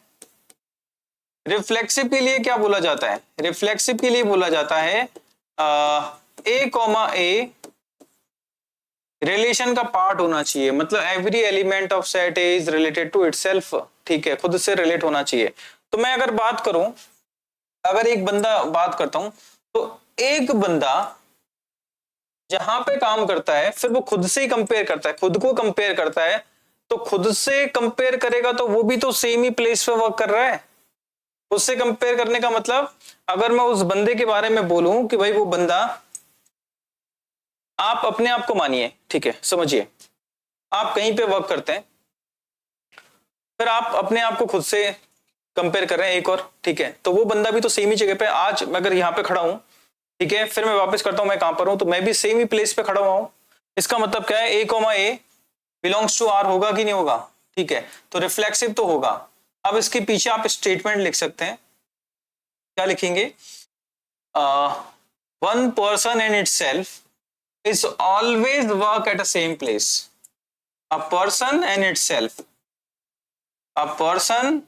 A: रिफ्लेक्सिव के लिए क्या बोला जाता है, रिफ्लेक्सिव के लिए बोला जाता है ए कॉमा ए रिलेशन का पार्ट होना चाहिए, मतलब every element of set A is related to itself. ठीक है, खुद से रिलेट होना चाहिए। तो मैं अगर बात करूं, अगर एक बंदा बात करता हूं, तो एक बंदा जहां पे काम करता है फिर वो खुद से ही कंपेयर करता है, खुद को कंपेयर करता है, तो खुद से कंपेयर करेगा तो वो भी तो सेम ही प्लेस पे वर्क कर रहा है। उससे कंपेयर करने का मतलब, अगर मैं उस बंदे के बारे में बोलूं कि भाई वो बंदा, आप अपने आप को मानिए, ठीक है समझिए, आप कहीं पे वर्क करते हैं, फिर आप अपने आप को खुद से कंपेयर कर रहे हैं एक और, ठीक है, तो वो बंदा भी तो सेम ही जगह पे, आज अगर यहाँ पे खड़ा हूं ठीक है, फिर मैं वापस करता हूं मैं कहां पर हूं, तो मैं भी सेम ही प्लेस पे खड़ा हुआ हूं। इसका मतलब क्या है, a, बिलोंग्स टू आर होगा कि नहीं होगा? ठीक है, तो रिफ्लेक्सिव तो होगा। अब इसके पीछे आप स्टेटमेंट लिख सकते हैं, क्या लिखेंगे? One person in itself is always work at a same place. A person and itself, a person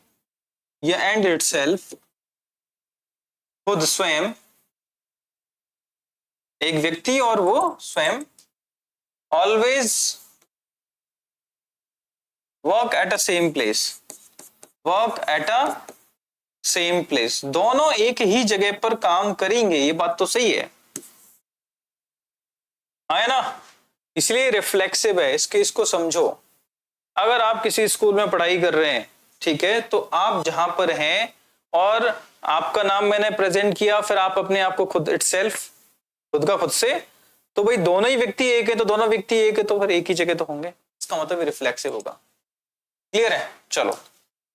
A: या एंड इटसेल्फ, खुद स्वयं, एक व्यक्ति और वो स्वयं, always work at a same place, work at a same place, दोनों एक ही जगह पर काम करेंगे। ये बात तो सही है ना? इसलिए रिफ्लेक्सिव है, इसको समझो। अगर आप किसी स्कूल में पढ़ाई कर रहे हैं, ठीक है, तो आप जहां पर हैं और आपका नाम मैंने प्रेजेंट किया, फिर आप अपने आप को खुद इटसेल्फ, खुद का खुद से, तो भाई दोनों ही व्यक्ति एक है, तो दोनों व्यक्ति एक है तो फिर एक ही जगह तो होंगे। इसका मतलब रिफ्लेक्सिव होगा। क्लियर है? चलो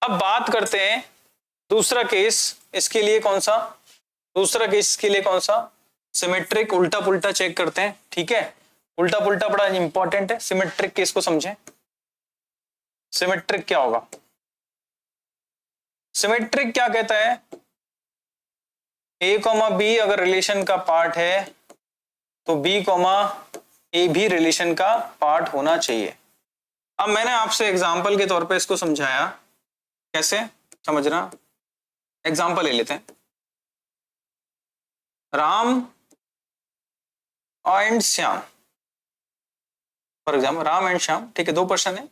A: अब बात करते हैं दूसरा केस। इसके लिए कौन सा? दूसरा केस के लिए कौन सा? सिमेट्रिक, उल्टा पुल्टा चेक करते हैं। ठीक है, उल्टा पुल्टा बड़ा इंपॉर्टेंट है। सिमेट्रिक केस को समझें। सिमेट्रिक क्या होगा? सिमेट्रिक क्या कहता है? a, b अगर रिलेशन का पार्ट है तो b, a भी रिलेशन का पार्ट होना चाहिए। अब मैंने आपसे एग्जांपल के तौर पे इसको समझाया, कैसे समझना? एग्जांपल ले लेते हैं, Ram and Shyam, for example Ram and Shyam. ठीक है, दो पर्सन है,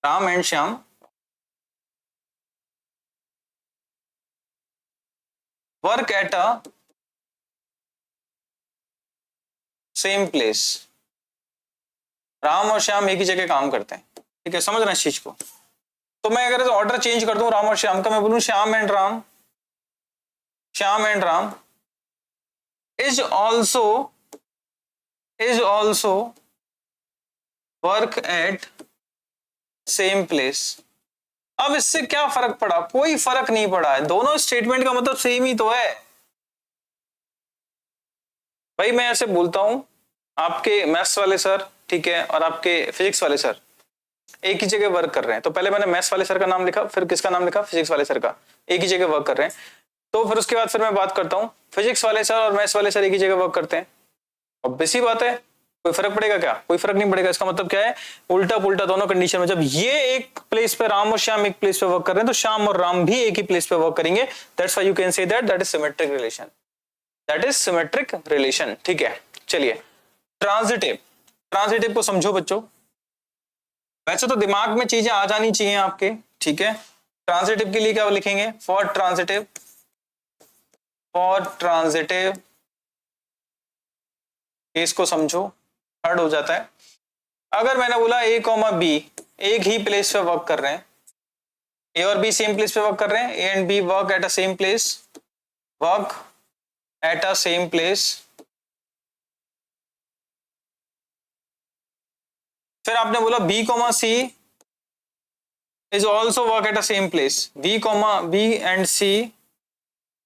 A: Ram and Shyam work at a same place. Ram और श्याम एक ही जगह काम करते हैं। ठीक है, समझ रहे हैं इस चीज को? तो मैं अगर ऑर्डर चेंज कर दूं राम और श्याम का, मैं बोलूं Shyam and Ram, Shyam and Ram is also work eight same place. अब इससे क्या फर्क पड़ा? कोई फर्क नहीं पड़ा है, दोनों स्टेटमेंट का मतलब सेम ही तो है। भाई मैं ऐसे बोलता हूं, आपके मैथ्स वाले सर, ठीक है, और आपके फिजिक्स वाले सर एक ही जगह वर्क कर रहे हैं। तो पहले मैंने मैथ्स वाले सर का नाम लिखा, फिर किसका नाम लिखा? फिजिक्स वाले सर का। एक ही जगह वर्क कर रहे हैं। तो फिर उसके बाद फिर मैं बात करता हूँ, फिजिक्स वाले सर और मैथ्स वाले सर एक ही जगह वर्क करते हैं। ऑब्वियस सी बात है, कोई फर्क पड़ेगा क्या? कोई फर्क नहीं पड़ेगा। इसका मतलब क्या है? उल्टा पुल्टा दोनों कंडीशन में, जब ये एक प्लेस पे राम और श्याम एक प्लेस पे वर्क कर रहे हैं, तो श्याम और राम भी एक ही प्लेस पे वर्क करेंगे। That's why you can say that is symmetric relation, that is symmetric relation. ठीक है, चलिए ट्रांजिटिव, ट्रांजिटिव को समझो बच्चों। वैसे तो दिमाग में चीजें आ जानी चाहिए आपके। ठीक है, ट्रांजिटिव के लिए क्या लिखेंगे? For transitive, for transitive case को समझो, हार्ड हो जाता है। अगर मैंने बोला a, b एक ही प्लेस पे वर्क कर रहे हैं, a और b सेम प्लेस पे वर्क कर रहे हैं, a and b work at a same place, work at a same place. फिर आपने बोला b, c is also work at a same place, b and c,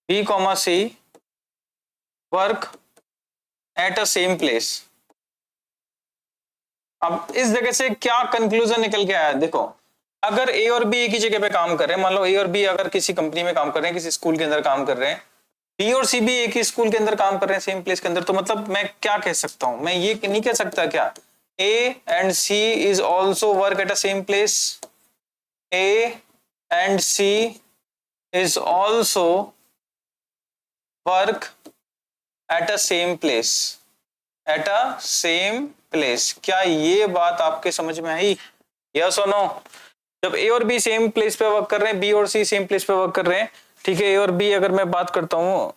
A: b, c work at a same place. अब इस जगह से क्या conclusion निकल के आया? देखो, अगर ए और बी एक ही जगह पे काम कर रहे हैं, मान लो ए और बी अगर किसी कंपनी में काम कर रहे हैं, किसी स्कूल के अंदर काम कर रहे हैं, बी और सी भी एक ही स्कूल के अंदर काम कर रहे हैं, सेम प्लेस के अंदर, तो मतलब मैं क्या कह सकता हूं? मैं ये नहीं कह सकता क्या a and c is also work at a same place, a and c is also work at a same place, at a same place. क्या ये बात आपके समझ में आई? यस और नो? जब ए और बी सेम प्लेस पे वर्क कर रहे हैं, बी और सी सेम प्लेस पे वर्क कर रहे हैं, ठीक है, ए और बी अगर मैं बात करता हूं,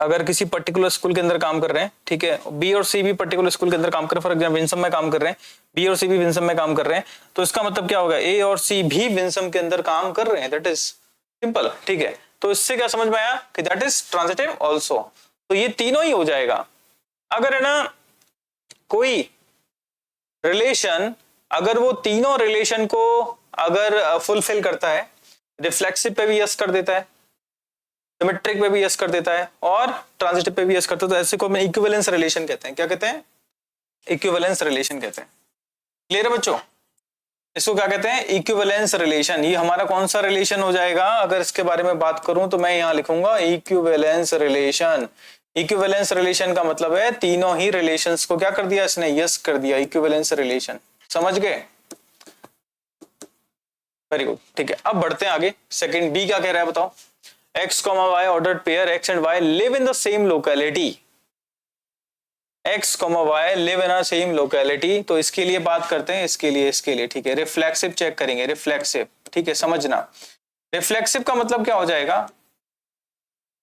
A: अगर किसी पर्टिकुलर स्कूल के अंदर काम कर रहे हैं, ठीक है, बी और सी भी पर्टिकुलर स्कूल के अंदर काम कर रहे हैं, फॉर एग्जाम्पल विंसम में काम कर रहे हैं, बी और सी भी विंसम में काम कर रहे हैं, तो इसका मतलब क्या होगा? ए और सी भी विंसम के अंदर काम कर रहे हैं, दैट इज सिंपल। ठीक है, तो इससे क्या समझ में आया कि दैट इज ट्रांजिटिव ऑल्सो। तो ये तीनों ही हो जाएगा। अगर है ना कोई रिलेशन, अगर वो तीनों रिलेशन को अगर फुलफिल करता है, रिफ्लेक्सिव पे भी यस कर देता है, सिमेट्रिक पे भी यस कर देता है और ट्रांजिटिव पे भी यस करता है, तो ऐसे को हम इक्विवेलेंस रिलेशन कहते हैं। क्या कहते हैं? इक्विवेलेंस रिलेशन कहते हैं। क्लियर है बच्चों? इसको क्या कहते हैं? Equivalence relation. ये हमारा कौन सा रिलेशन हो जाएगा? अगर इसके बारे में बात करूं तो मैं यहां लिखूंगा इक्विवेलेंस रिलेशन। इक्विवेलेंस रिलेशन का मतलब है तीनों ही रिलेशंस को क्या कर दिया इसने? यस कर दिया। इक्विवेलेंस रिलेशन, समझ गए? वेरी गुड, ठीक है। अब बढ़ते हैं आगे। सेकंड बी क्या कह रहा है बताओ? x, y ordered pair x and y live in the same locality. x, y live in a same locality. तो इसके लिए बात करते हैं, इसके लिए ठीक है। रिफ्लेक्सिव चेक करेंगे, रिफ्लेक्सिव, ठीक है, समझना। रिफ्लेक्सिव का मतलब क्या हो जाएगा?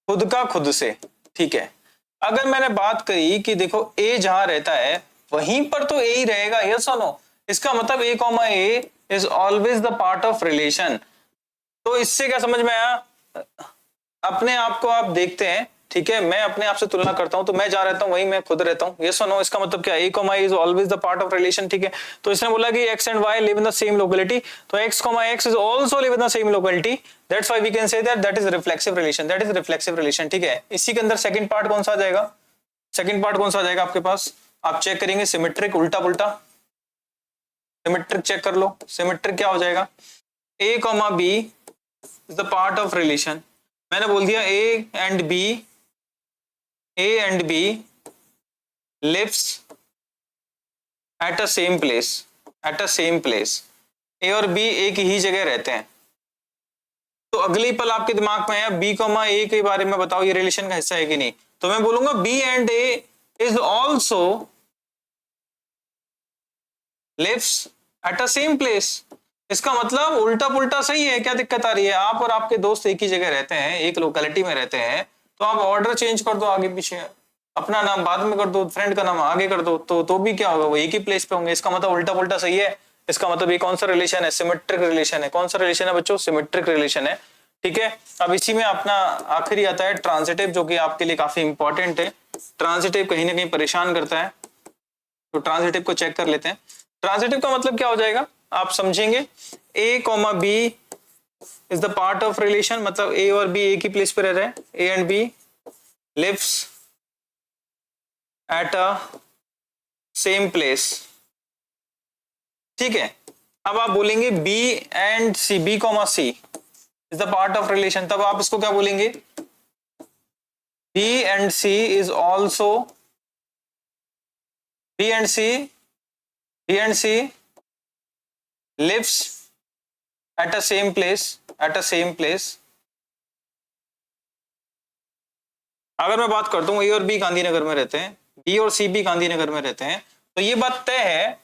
A: खुद का खुद से, ठीक है। अगर मैंने बात करी कि देखो a जहां रहता है वहीं पर तो a ही रहेगा, यस और नो? इसका मतलब a, a is always the part of relation। तो इससे क्या समझ में आया? अपने आप को आप देखते हैं, ठीक है, मैं अपने आप से तुलना करता हूं तो मैं जहां रहता हूं वहीं मैं खुद रहता हूं, यस और नो? इसका मतलब क्या? a, is always the part of relation, ठीक है। तो इसने बोला कि x and y live in the same locality, तो x, x is also live in the same locality, that's why we can say that is reflexive relation, that is reflexive relation, ठीक है। इसी के अंदर सेकंड पार्ट कौन सा आ जाएगा? Second part कौन सा आ जाएगा आपके पास? आप चेक करेंगे सिमेट्रिक, उल्टा पुल्टा। सिमेट्रिक चेक कर लो। सिमेट्रिक क्या हो जाएगा? a, b is the part of relation. मैंने बोल दिया A and B lives at a same place, A और B एक ही जगह रहते हैं। तो अगली पल आपके दिमाग में आया B, A के बारे में बताओ, ये रिलेशन का हिस्सा है कि नहीं? तो मैं बोलूंगा B and A is also lives at a same place। इसका मतलब उल्टा पुल्टा सही है। क्या दिक्कत आ रही है? आप और आपके दोस्त एक ही जगह रहते हैं, एक लोकेलिटी में रहते हैं, तो आप ऑर्डर चेंज कर दो आगे पीछे, अपना नाम बाद में कर दो, फ्रेंड का नाम आगे कर दो, तो भी क्या होगा? वो एक ही प्लेस पे होंगे। इसका मतलब उल्टा पुल्टा सही है। इसका मतलब ये कौन सा रिलेशन है? सिमेट्रिक रिलेशन है। कौन सा रिलेशन है बच्चों? सिमेट्रिक रिलेशन है, ठीक है। अब इसी में अपना आखिरी आता है ट्रांजिटिव, जो कि आपके लिए काफी इंपॉर्टेंट है। ट्रांजिटिव कहीं ना कहीं परेशान करता है, तो ट्रांजिटिव को चेक कर लेते हैं। ट्रांजिटिव का मतलब क्या हो जाएगा आप समझेंगे? A, B is the part of relation, मतलब A और B एक ही प्लेस पे रह रहे हैं। A and B lives at a same place, ठीक है। अब आप बोलेंगे B and C, B, C is the part of relation, तब आप इसको क्या बोलेंगे? B and C is also B and C lives at a same place, अगर मैं बात करता हूं A और B गांधीनगर में रहते हैं, B और C भी गांधीनगर में रहते हैं, तो ये बात तय है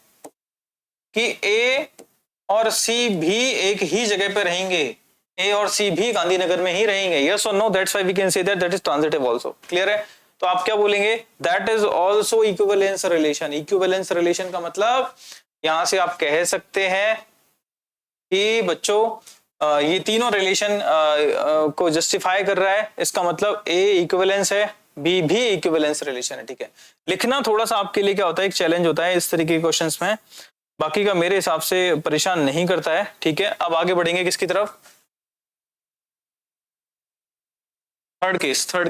A: कि A और C भी एक ही जगह पे रहेंगे, A और C भी गांधीनगर में ही रहेंगे, यस और no? That's why we can say that is transitive also. Clear है? तो आप क्या बोलेंगे? That is also equivalence relation. Equivalence relation का मतलब यहां से आप कह सकते हैं कि बच्चों ये तीनों रिलेशन को जस्टिफाई कर रहा है। इसका मतलब A इक्विवेलेंस है, B भी इक्विवेलेंस रिलेशन है, ठीक है। लिखना थोड़ा सा आपके लिए क्या होता है, एक चैलेंज होता है इस तरीके के क्वेश्चंस में, बाकी का मेरे हिसाब से परेशान नहीं करता है, ठीक है। अब आगे बढ़ेंगे किसकी तरफ? थर्ड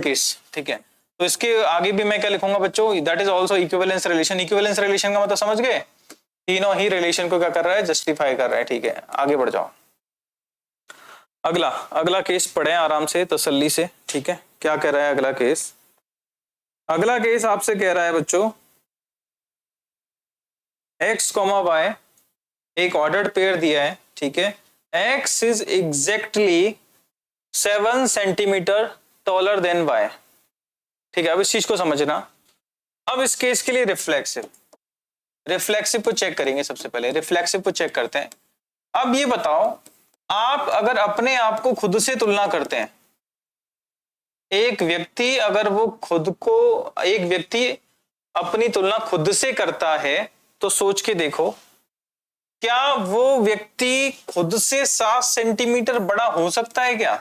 A: केस, ठीक है। तो इसके आगे भी मैं क्या लिखूंगा बच्चों? That is also equivalence relation. Equivalence relation का मतलब समझ गए? तीनों ही रिलेशन को क्या कर रहा है? जस्टिफाई कर रहा है, ठीक है। आगे बढ़ जाओ। अगला केस पढ़े आराम से, तसल्ली से, ठीक है। क्या कह रहा है अगला केस? अगला केस आपसे कह रहा है बच्चों x, y एक ऑर्डर्ड पेयर दिया है, ठीक है। x is exactly 7 centimetre taller then y, ठीक है। अब इस चीज को समझना। अब इस केस के लिए रिफ्लेक्सिव को चेक करेंगे। सबसे पहले रिफ्लेक्सिव को चेक करते हैं। अब ये बताओ, आप अगर अपने आप को खुद से तुलना करते हैं, एक व्यक्ति अपनी तुलना खुद से करता है, तो सोच के देखो, क्या वो व्यक्ति खुद से 7 सेंटीमीटर बड़ा हो सकता है? क्या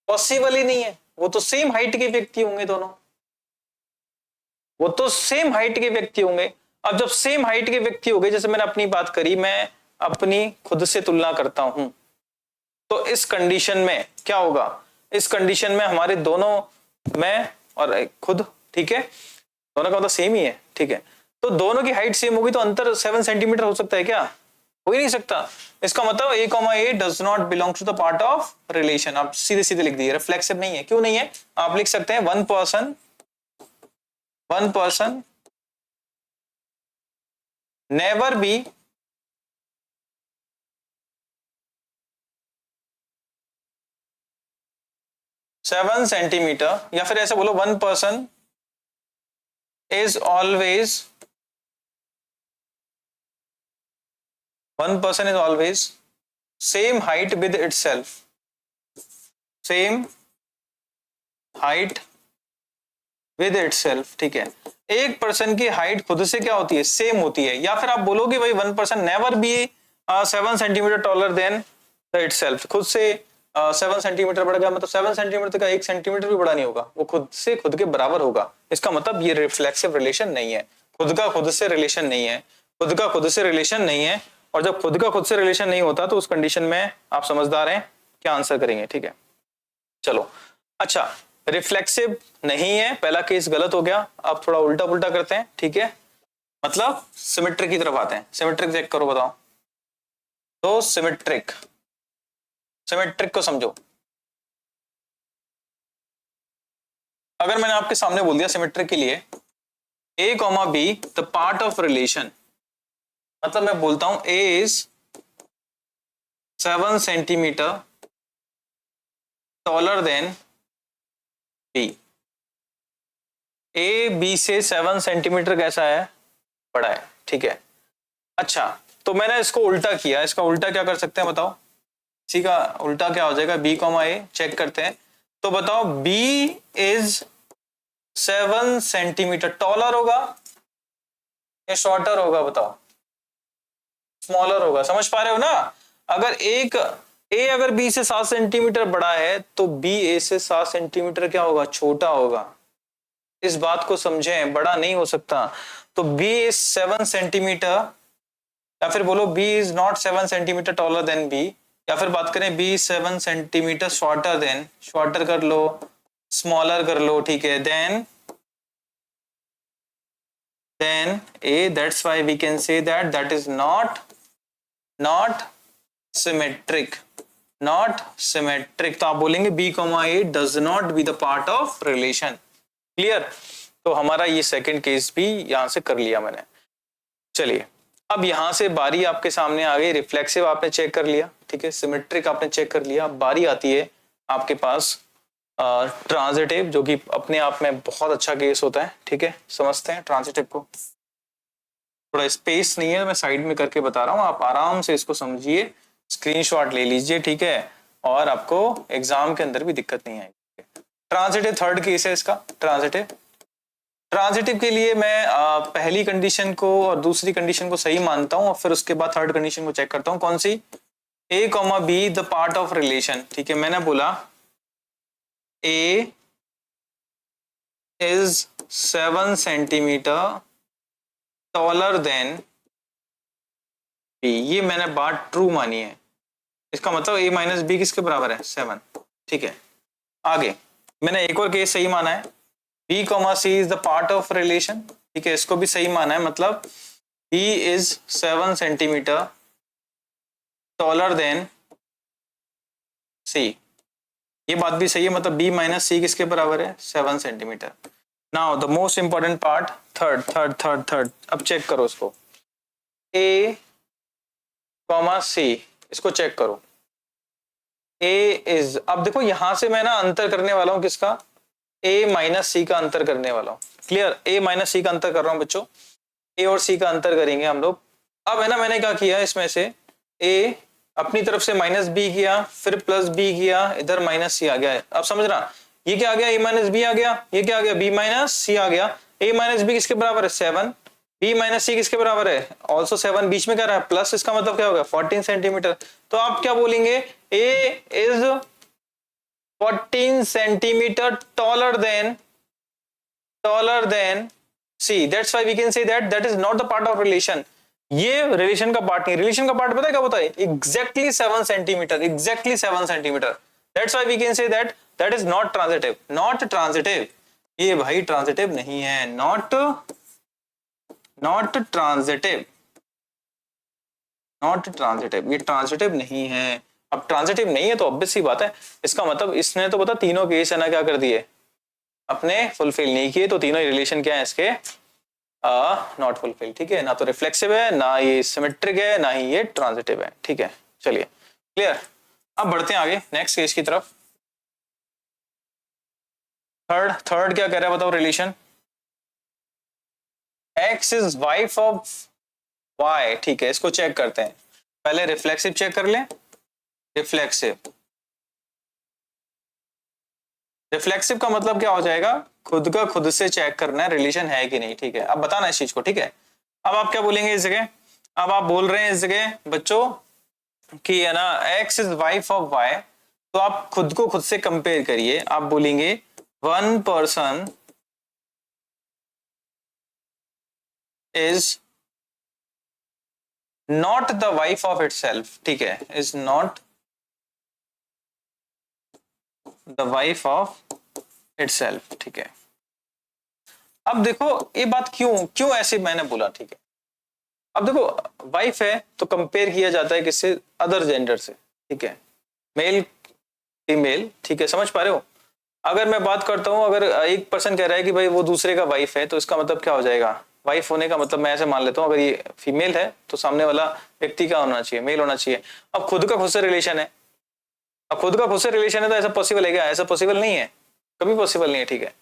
A: पॉसिबल ही नहीं है। वो तो सेम हाइट के व्यक्ति होंगे, दोनों वो तो सेम हाइट के व्यक्ति होंगे। अब जब सेम हाइट के व्यक्ति हो गए, जैसे मैंने अपनी बात करी, मैं अपनी खुद से तुलना करता हूं, तो इस कंडीशन में क्या होगा? इस कंडीशन में हमारे दोनों, मैं और खुद, ठीक है, दोनों का मतलब सेम ही है, ठीक है, तो दोनों की हाइट सेम होगी तो अंतर 7 सेंटीमीटर हो सकता है क्या? हो ही नहीं सकता। इसका मतलब a, does not belong to the part of relation. आप सीधे सीधे लिख दीजिए, रिफ्लेक्सिव नहीं है। क्यों नहीं है? आप लिख सकते हैं one person never be seven centimetre, या फिर ऐसे बोलो one person is always same height with itself, same height with itself, ठीक है। एक पर्सन की हाइट खुद से क्या होती है? सेम होती है। या फिर आप बोलोगे भाई one person never be 7 centimetre taller then the itself, खुद से 7 सेंटीमीटर बढ़ गया, मतलब 7 सेंटीमीटर का 1 सेंटीमीटर भी बड़ा नहीं होगा, वो खुद से खुद के बराबर होगा। इसका मतलब ये रिफ्लेक्सिव रिलेशन नहीं है, खुद का खुद से रिलेशन नहीं है, खुद का खुद से रिलेशन नहीं है। और जब खुद का खुद से रिलेशन नहीं होता तो उस कंडीशन में आप समझदार हैं, क्या आंसर करेंगे? ठीक है, चलो। अच्छा, रिफ्लेक्सिव नहीं है, पहला केस गलत हो गया। अब थोड़ा उल्टा पुल्टा करते हैं, ठीक है, मतलब सिमेट्रिक की तरफ आते हैं। सिमेट्रिक चेक करो, बताओ तो सिमेट्रिक को समझो। अगर मैंने आपके सामने बोल दिया सिमेट्रिक के लिए a, b the part of relation, मतलब मैं बोलता हूं a is 7 centimetre taller then b, a b से 7 सेंटीमीटर कैसा है? बड़ा है, ठीक है। अच्छा, तो मैंने इसको उल्टा किया, इसका उल्टा क्या कर सकते हैं बताओ? इसी का उल्टा क्या हो जाएगा? b, a चेक करते हैं। तो बताओ b इज 7 सेंटीमीटर टॉलर होगा या शॉर्टर होगा? बताओ, स्मॉलर होगा। समझ पा रहे हो ना? अगर एक a अगर b से 7 सेंटीमीटर बड़ा है तो b a से 7 सेंटीमीटर क्या होगा? छोटा होगा। इस बात को समझें, बड़ा नहीं हो सकता। तो b इज 7 सेंटीमीटर, या फिर बोलो b is not 7 centimetre taller then b, या फिर बात करें b 7 centimetre shorter than, shorter कर लो, स्मॉलर कर लो, ठीक है, then a, that's why we can say that is not symmetric, तो आप बोलेंगे b, a does not be the part of relation। Clear? तो हमारा ये सेकंड केस भी यहां से कर लिया मैंने। चलिए, अब यहां से बारी आपके सामने आ गई। रिफ्लेक्सिव आपने चेक कर लिया, ठीक है, सिमेट्रिक आपने चेक कर लिया। बारी आती है आपके पास ट्रांजिटिव, जो कि अपने आप में बहुत अच्छा केस होता है, ठीक है। समझते हैं ट्रांजिटिव को। थोड़ा स्पेस नहीं है, मैं साइड में करके बता रहा हूं, आप आराम से इसको समझिए, स्क्रीनशॉट ले लीजिए, ठीक है, और आपको एग्जाम के अंदर भी दिक्कत नहीं आएगी। ट्रांजिटिव थर्ड केस है इसका। ट्रांजिटिव के लिए मैं पहली कंडीशन को और दूसरी कंडीशन को सही मानता हूं, और फिर उसके बाद थर्ड कंडीशन को चेक करता हूं। कौन सी? a, b the part of relation, ठीक है। मैंने बोला a is 7 centimetre taller then b, ये मैंने बात ट्रू मानी है। इसका मतलब a माइनस बी किसके बराबर है? 7, ठीक है। आगे मैंने एक और केस सही माना है, b, c is the part of relation, ठीक है, इसको भी सही माना है, मतलब b is 7 centimetre taller than c, ये बात भी सही है, मतलब b माइनस सी किसके बराबर है? 7 centimetre. Now the most important part, third. अब चेक करो इसको, a, c, इसको चेक करो। a इज, अब देखो यहां से मैं ना अंतर करने वाला हूं, किसका? a माइनस सी का अंतर करने वाला हूं। क्लियर? a माइनस सी का अंतर कर रहा हूं बच्चों, a और c का अंतर करेंगे हम लोग। अब है ना, मैंने क्या किया इसमें से, a अपनी तरफ से माइनस बी किया, फिर प्लस बी किया, इधर माइनस सी आ गया है। अब समझ रहा, ये क्या आ गया? a माइनस बी आ गया, ये क्या आ गया? b माइनस सी आ गया। a माइनस बी किसके बराबर है? 7। b माइनस सी किसके बराबर है? ऑल्सो 7। बीच में क्या रहा है? प्लस, इसका मतलब क्या होगा? 14 सेंटीमीटर। तो आप क्या बोलेंगे? a is 14 centimetre taller than c, that's why we can say that is not the part of relation. ये रिलेशन का पार्ट नहीं। रिलेशन का पार्ट पता है क्या होता है? Exactly 7 centimetre, that's why we can say that that is not transitive, not transitive, ये भाई ट्रांजिटिव नहीं है, नॉट ट्रांजिटिव, नॉट ट्रांजिटिव, ये ट्रांजिटिव नहीं है। अब ट्रांजिटिव नहीं है तो ऑब्वियस सी बात है, इसका मतलब इसने तो पता तीनों केस है ना क्या कर दिए, अपने फुलफिल नहीं किए, तो तीनों रिलेशन क्या है इसके, नॉट फुलफिल। ठीक है, ना तो रिफ्लेक्सिव है, ना ये सिमेट्रिक है, ना ही ये ट्रांजिटिव है। ठीक है, चलिए क्लियर। अब बढ़ते हैं आगे नेक्स्ट केस की तरफ। थर्ड क्या कह रहा है बताओ, relation x is wife of y. ठीक है, इसको चेक करते हैं, पहले रिफ्लेक्सिव चेक कर लें। रिफ्लेक्सिव, रिफ्लेक्सिव का मतलब क्या हो जाएगा, खुद का खुद से चेक करना है रिलेशन है कि नहीं। ठीक है, अब बताना इस चीज को। ठीक है, अब आप क्या बोलेंगे इस जगह, अब आप बोल रहे हैं इस जगह बच्चों कि है ना x is wife of y, तो आप खुद को खुद से कंपेयर करिए। आप बोलेंगे one person is not the wife of itself. ठीक है, is not the wife of itself. ठीक है, अब देखो ये बात क्यों क्यों ऐसे मैंने बोला। ठीक है, अब देखो वाइफ है तो कंपेयर किया जाता है किससे, अदर जेंडर से। ठीक है, मेल फीमेल। ठीक है, समझ पा रहे हो। अगर मैं बात करता हूं, अगर एक पर्सन कह रहा है कि भाई वो दूसरे का वाइफ है, तो इसका मतलब क्या हो जाएगा, वाइफ होने का मतलब मैं ऐसे मान लेता हूं, अगर ये फीमेल है तो सामने वाला व्यक्ति का होना चाहिए, मेल होना चाहिए। अब खुद का खुद से रिलेशन है, अब खुद का खुद से रिलेशन है तो ऐसा पॉसिबल है क्या, ऐसा पॉसिबल नहीं है, कभी पॉसिबल नहीं है। ठीक है,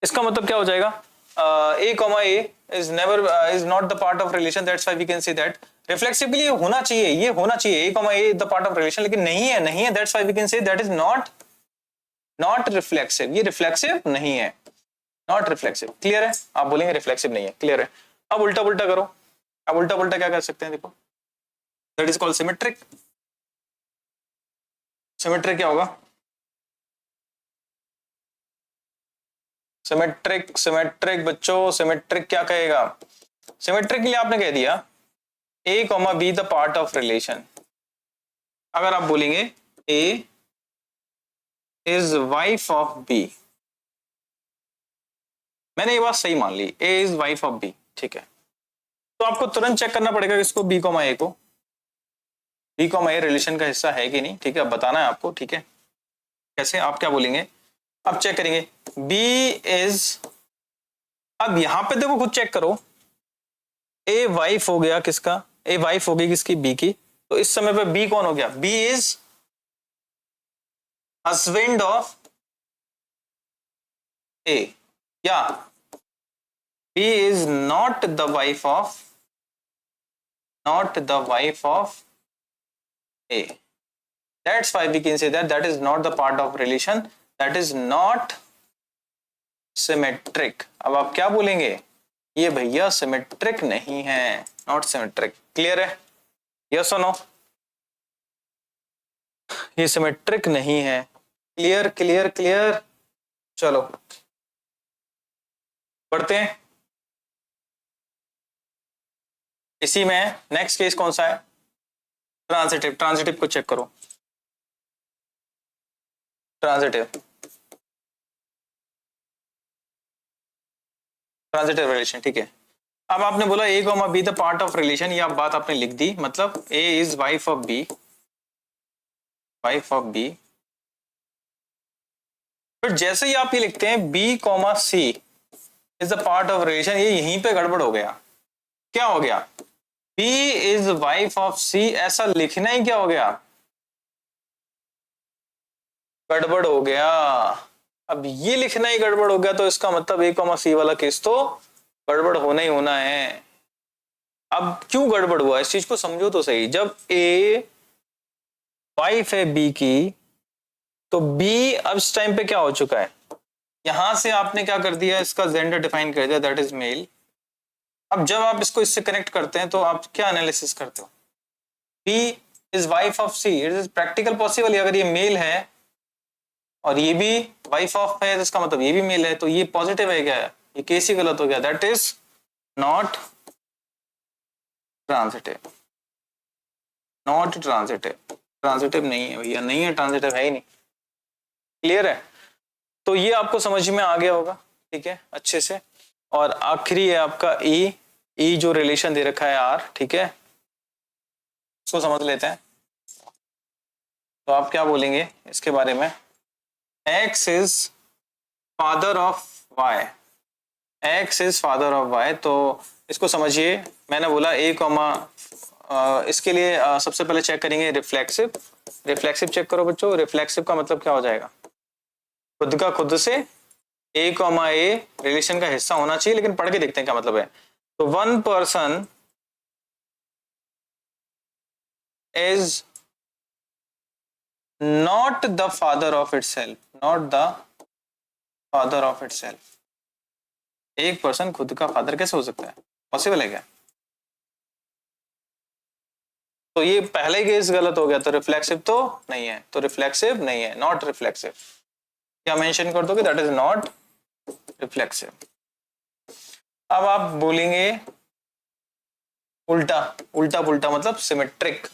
A: इसका मतलब क्या हो जाएगा, a comma a is never is not the part of relation, that's why we can say that reflexively ये होना चाहिए, ये होना चाहिए, a comma a is the part of relation, लेकिन नहीं है, नहीं है, that's why we can say that is not reflexive, ये reflexive नहीं है, not reflexive। क्लियर है, आप बोलेंगे reflexive नहीं है, क्लियर है। अब उल्टा पुल्टा करो, अब उल्टा पुल्टा क्या कर सकते हैं, देखो that is called symmetric। symmetric क्या होगा, सिमेट्रिक, सिमेट्रिक बच्चों, सिमेट्रिक क्या कहेगा, सिमेट्रिक के लिए आपने कह दिया a comma B the part of relation. अगर आप बोलेंगे a is wife of b, मैंने ये बात सही मान ली, a is wife of b। ठीक है, तो आपको तुरंत चेक करना पड़ेगा इसको, b कॉमा a को, b कॉमा a रिलेशन का हिस्सा है कि नहीं। ठीक है, बताना है आपको। ठीक है, कैसे, आप क्या बोलेंगे, आप चेक करेंगे b इज, अब यहां पे देखो खुद चेक करो, ए वाइफ हो गया किसका, ए वाइफ हो गई किसकी, बी की, तो इस समय पे बी कौन हो गया, B is husband of a, या b is not the wife of, not the wife of a, that's why we can say that that is not the part of relation, that is not symmetric. अब आप क्या बोलेंगे, ये भैया symmetric नहीं है, not symmetric. Clear है, yes और नो, ये सिमेट्रिक नहीं है। क्लियर क्लियर क्लियर, चलो बढ़ते हैं। इसी में नेक्स्ट केस कौन सा है, ट्रांजिटिव। ट्रांजिटिव को चेक करो, ट्रांजिटिव, ट्रांजिटिव रिलेशन। ठीक है, अब आपने बोला A comma B the part of relation, ये आप बात आपने लिख दी, मतलब A is wife of B, wife of B. फिर जैसे ही आप ये लिखते हैं B comma C is the part of relation, ये यहीं पे गड़बड़ हो गया। क्या हो गया, B is wife of C, ऐसा लिखना ही क्या हो गया, गड़बड़ हो गया। अब ये लिखना ही गड़बड़ हो गया, तो इसका मतलब ए कॉमा सी वाला केस तो गड़बड़ होना ही होना है। अब क्यों गड़बड़ हुआ, इस चीज को समझो तो सही। जब ए वाइफ है बी की, तो बी अब इस टाइम पे क्या हो चुका है, यहां से आपने क्या कर दिया, इसका जेंडर डिफाइन कर दिया, दैट इज मेल। अब जब आप इसको इससे कनेक्ट करते हैं तो आप क्या एनालिसिस करते हो, b is wife of c, it is practical possible, अगर ये मेल है और ये भी वाइफ ऑफ है, तो इसका मतलब ये भी मेल है, तो ये पॉजिटिव है क्या, ये केस ही गलत हो गया, that is not transitive, not transitive, transitive नहीं है भैया, नहीं है, ट्रांजिटिव है ही नहीं। क्लियर है, तो ये आपको समझ में आ गया होगा, ठीक है, अच्छे से। और आखिरी है आपका ई जो रिलेशन दे रखा है आर, ठीक है, इसको समझ लेते हैं। तो आप क्या बोलेंगे इसके बारे में? X is father of y, x is father of y. तो इसको समझिए, मैंने बोला ए कॉमा, इसके लिए सबसे पहले चेक करेंगे रिफ्लेक्सिव। रिफ्लेक्सिव चेक करो बच्चों। रिफ्लेक्सिव का मतलब क्या हो जाएगा? खुद का खुद से ए कॉमा ए रिलेशन का हिस्सा होना चाहिए, लेकिन पढ़ के देखते हैं क्या मतलब है। तो one person is not the father of itself, not the father of itself. एक पर्सन खुद का फादर कैसे हो सकता है? पॉसिबल है क्या? तो ये पहले केस गलत हो गया, तो रिफ्लेक्सिव तो नहीं है, तो रिफ्लेक्सिव नहीं है, नॉट रिफ्लेक्सिव। क्या मेंशन कर दोगे? That is not reflexive. अब आप बोलेंगे उल्टा, उल्टा पुल्टा मतलब सिमेट्रिक।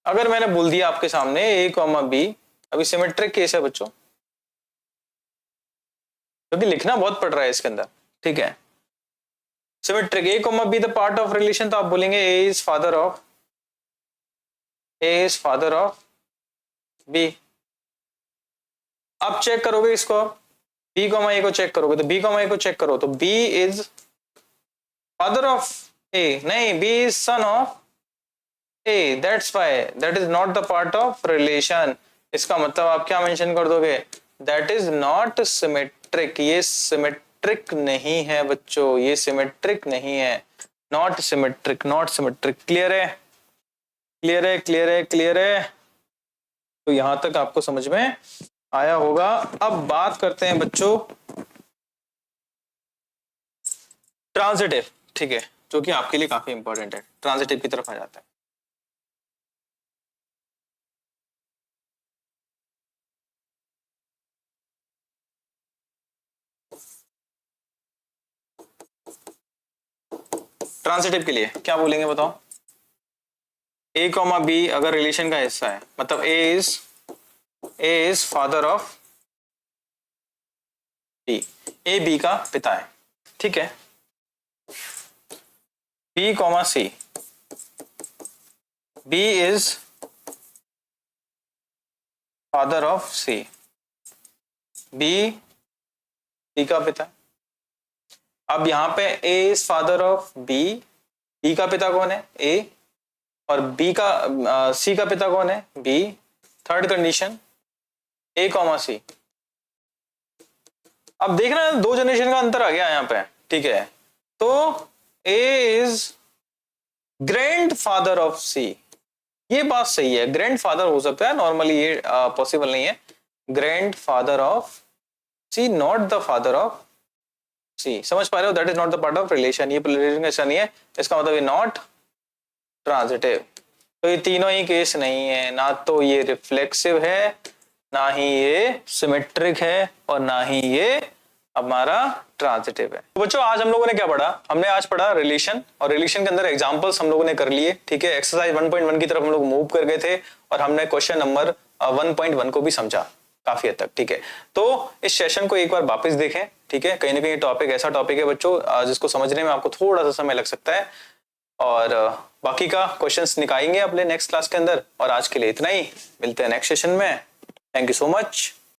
A: अगर मैंने बोल दिया आपके सामने ए कॉमा बी, अभी सिमेट्रिक केस है बच्चों, क्योंकि लिखना बहुत पड़ रहा है इसके अंदर, ठीक है। Symmetric A comma B the part of relation, तो आप बोलेंगे A is father of, A is father of B. अब चेक करोगे इसको, बी कॉमा ए को चेक करोगे, तो बी कॉमा ए को चेक करो, तो b is father of a, नहीं, b is son of a, that's why that is not the part of relation. इसका मतलब आप क्या मेंशन कर दोगे? दैट इज नॉट सिमेट्रिक, ये सिमेट्रिक नहीं है बच्चों, ये सिमेट्रिक नहीं है, not symmetric, not symmetric. Clear है? क्लियर है? क्लियर है? क्लियर है? तो यहां तक आपको समझ में आया होगा। अब बात करते हैं बच्चों ट्रांजिटिव, ठीक है, जो कि आपके लिए काफी इंपॉर्टेंट है। ट्रांजिटिव की तरफ आ जाता है। ट्रांजिटिव के लिए क्या बोलेंगे बताओ? ए कॉमा बी अगर रिलेशन का हिस्सा है, मतलब A is father of B, A B का पिता है, ठीक है। B comma C, B is father of C, B C का पिता। अब यहां पे A is father of B, B का पिता कौन है? ए, और बी का सी का पिता कौन है? बी। थर्ड कंडीशन ए कॉमा सी। अब देखना दो जनरेशन का अंतर आ गया यहाँ पे, ठीक है। तो ए इज ग्रैंड फादर ऑफ सी, ये बात सही है, ग्रैंड फादर हो सकता है, नॉर्मली ये पॉसिबल नहीं है। Grand father of C, not the father of C. समझ पा रहे हो? That is not the part of relation, ये रिलेशन ऐसा नहीं है, इसका मतलब ये नॉट ट्रांजिटिव। तो ये तीनों ही केस नहीं है, ना तो ये रिफ्लेक्सिव है, ना ही ये सिमेट्रिक है, और ना ही ये हमारा ट्रांजिटिव है। तो बच्चों आज हम लोगों ने क्या पढ़ा? हमने आज पढ़ा रिलेशन, और रिलेशन के अंदर एग्जांपल्स हम लोगों ने कर लिए, ठीक है। एक्सरसाइज 1.1 की तरफ हम लोग मूव कर गए थे, और हमने क्वेश्चन नंबर 1.1 को भी समझा काफी हद तक, ठीक है। तो इस सेशन को एक बार वापस देखें, ठीक है। कहीं ना कहीं टॉपिक ऐसा टॉपिक है बच्चों जिसको समझने में आपको थोड़ा सा समय लग सकता है, और बाकी का क्वेश्चंस निकालेंगे अपने नेक्स्ट क्लास के अंदर। और आज के लिए इतना ही, मिलते हैं नेक्स्ट सेशन में। Thank you so much.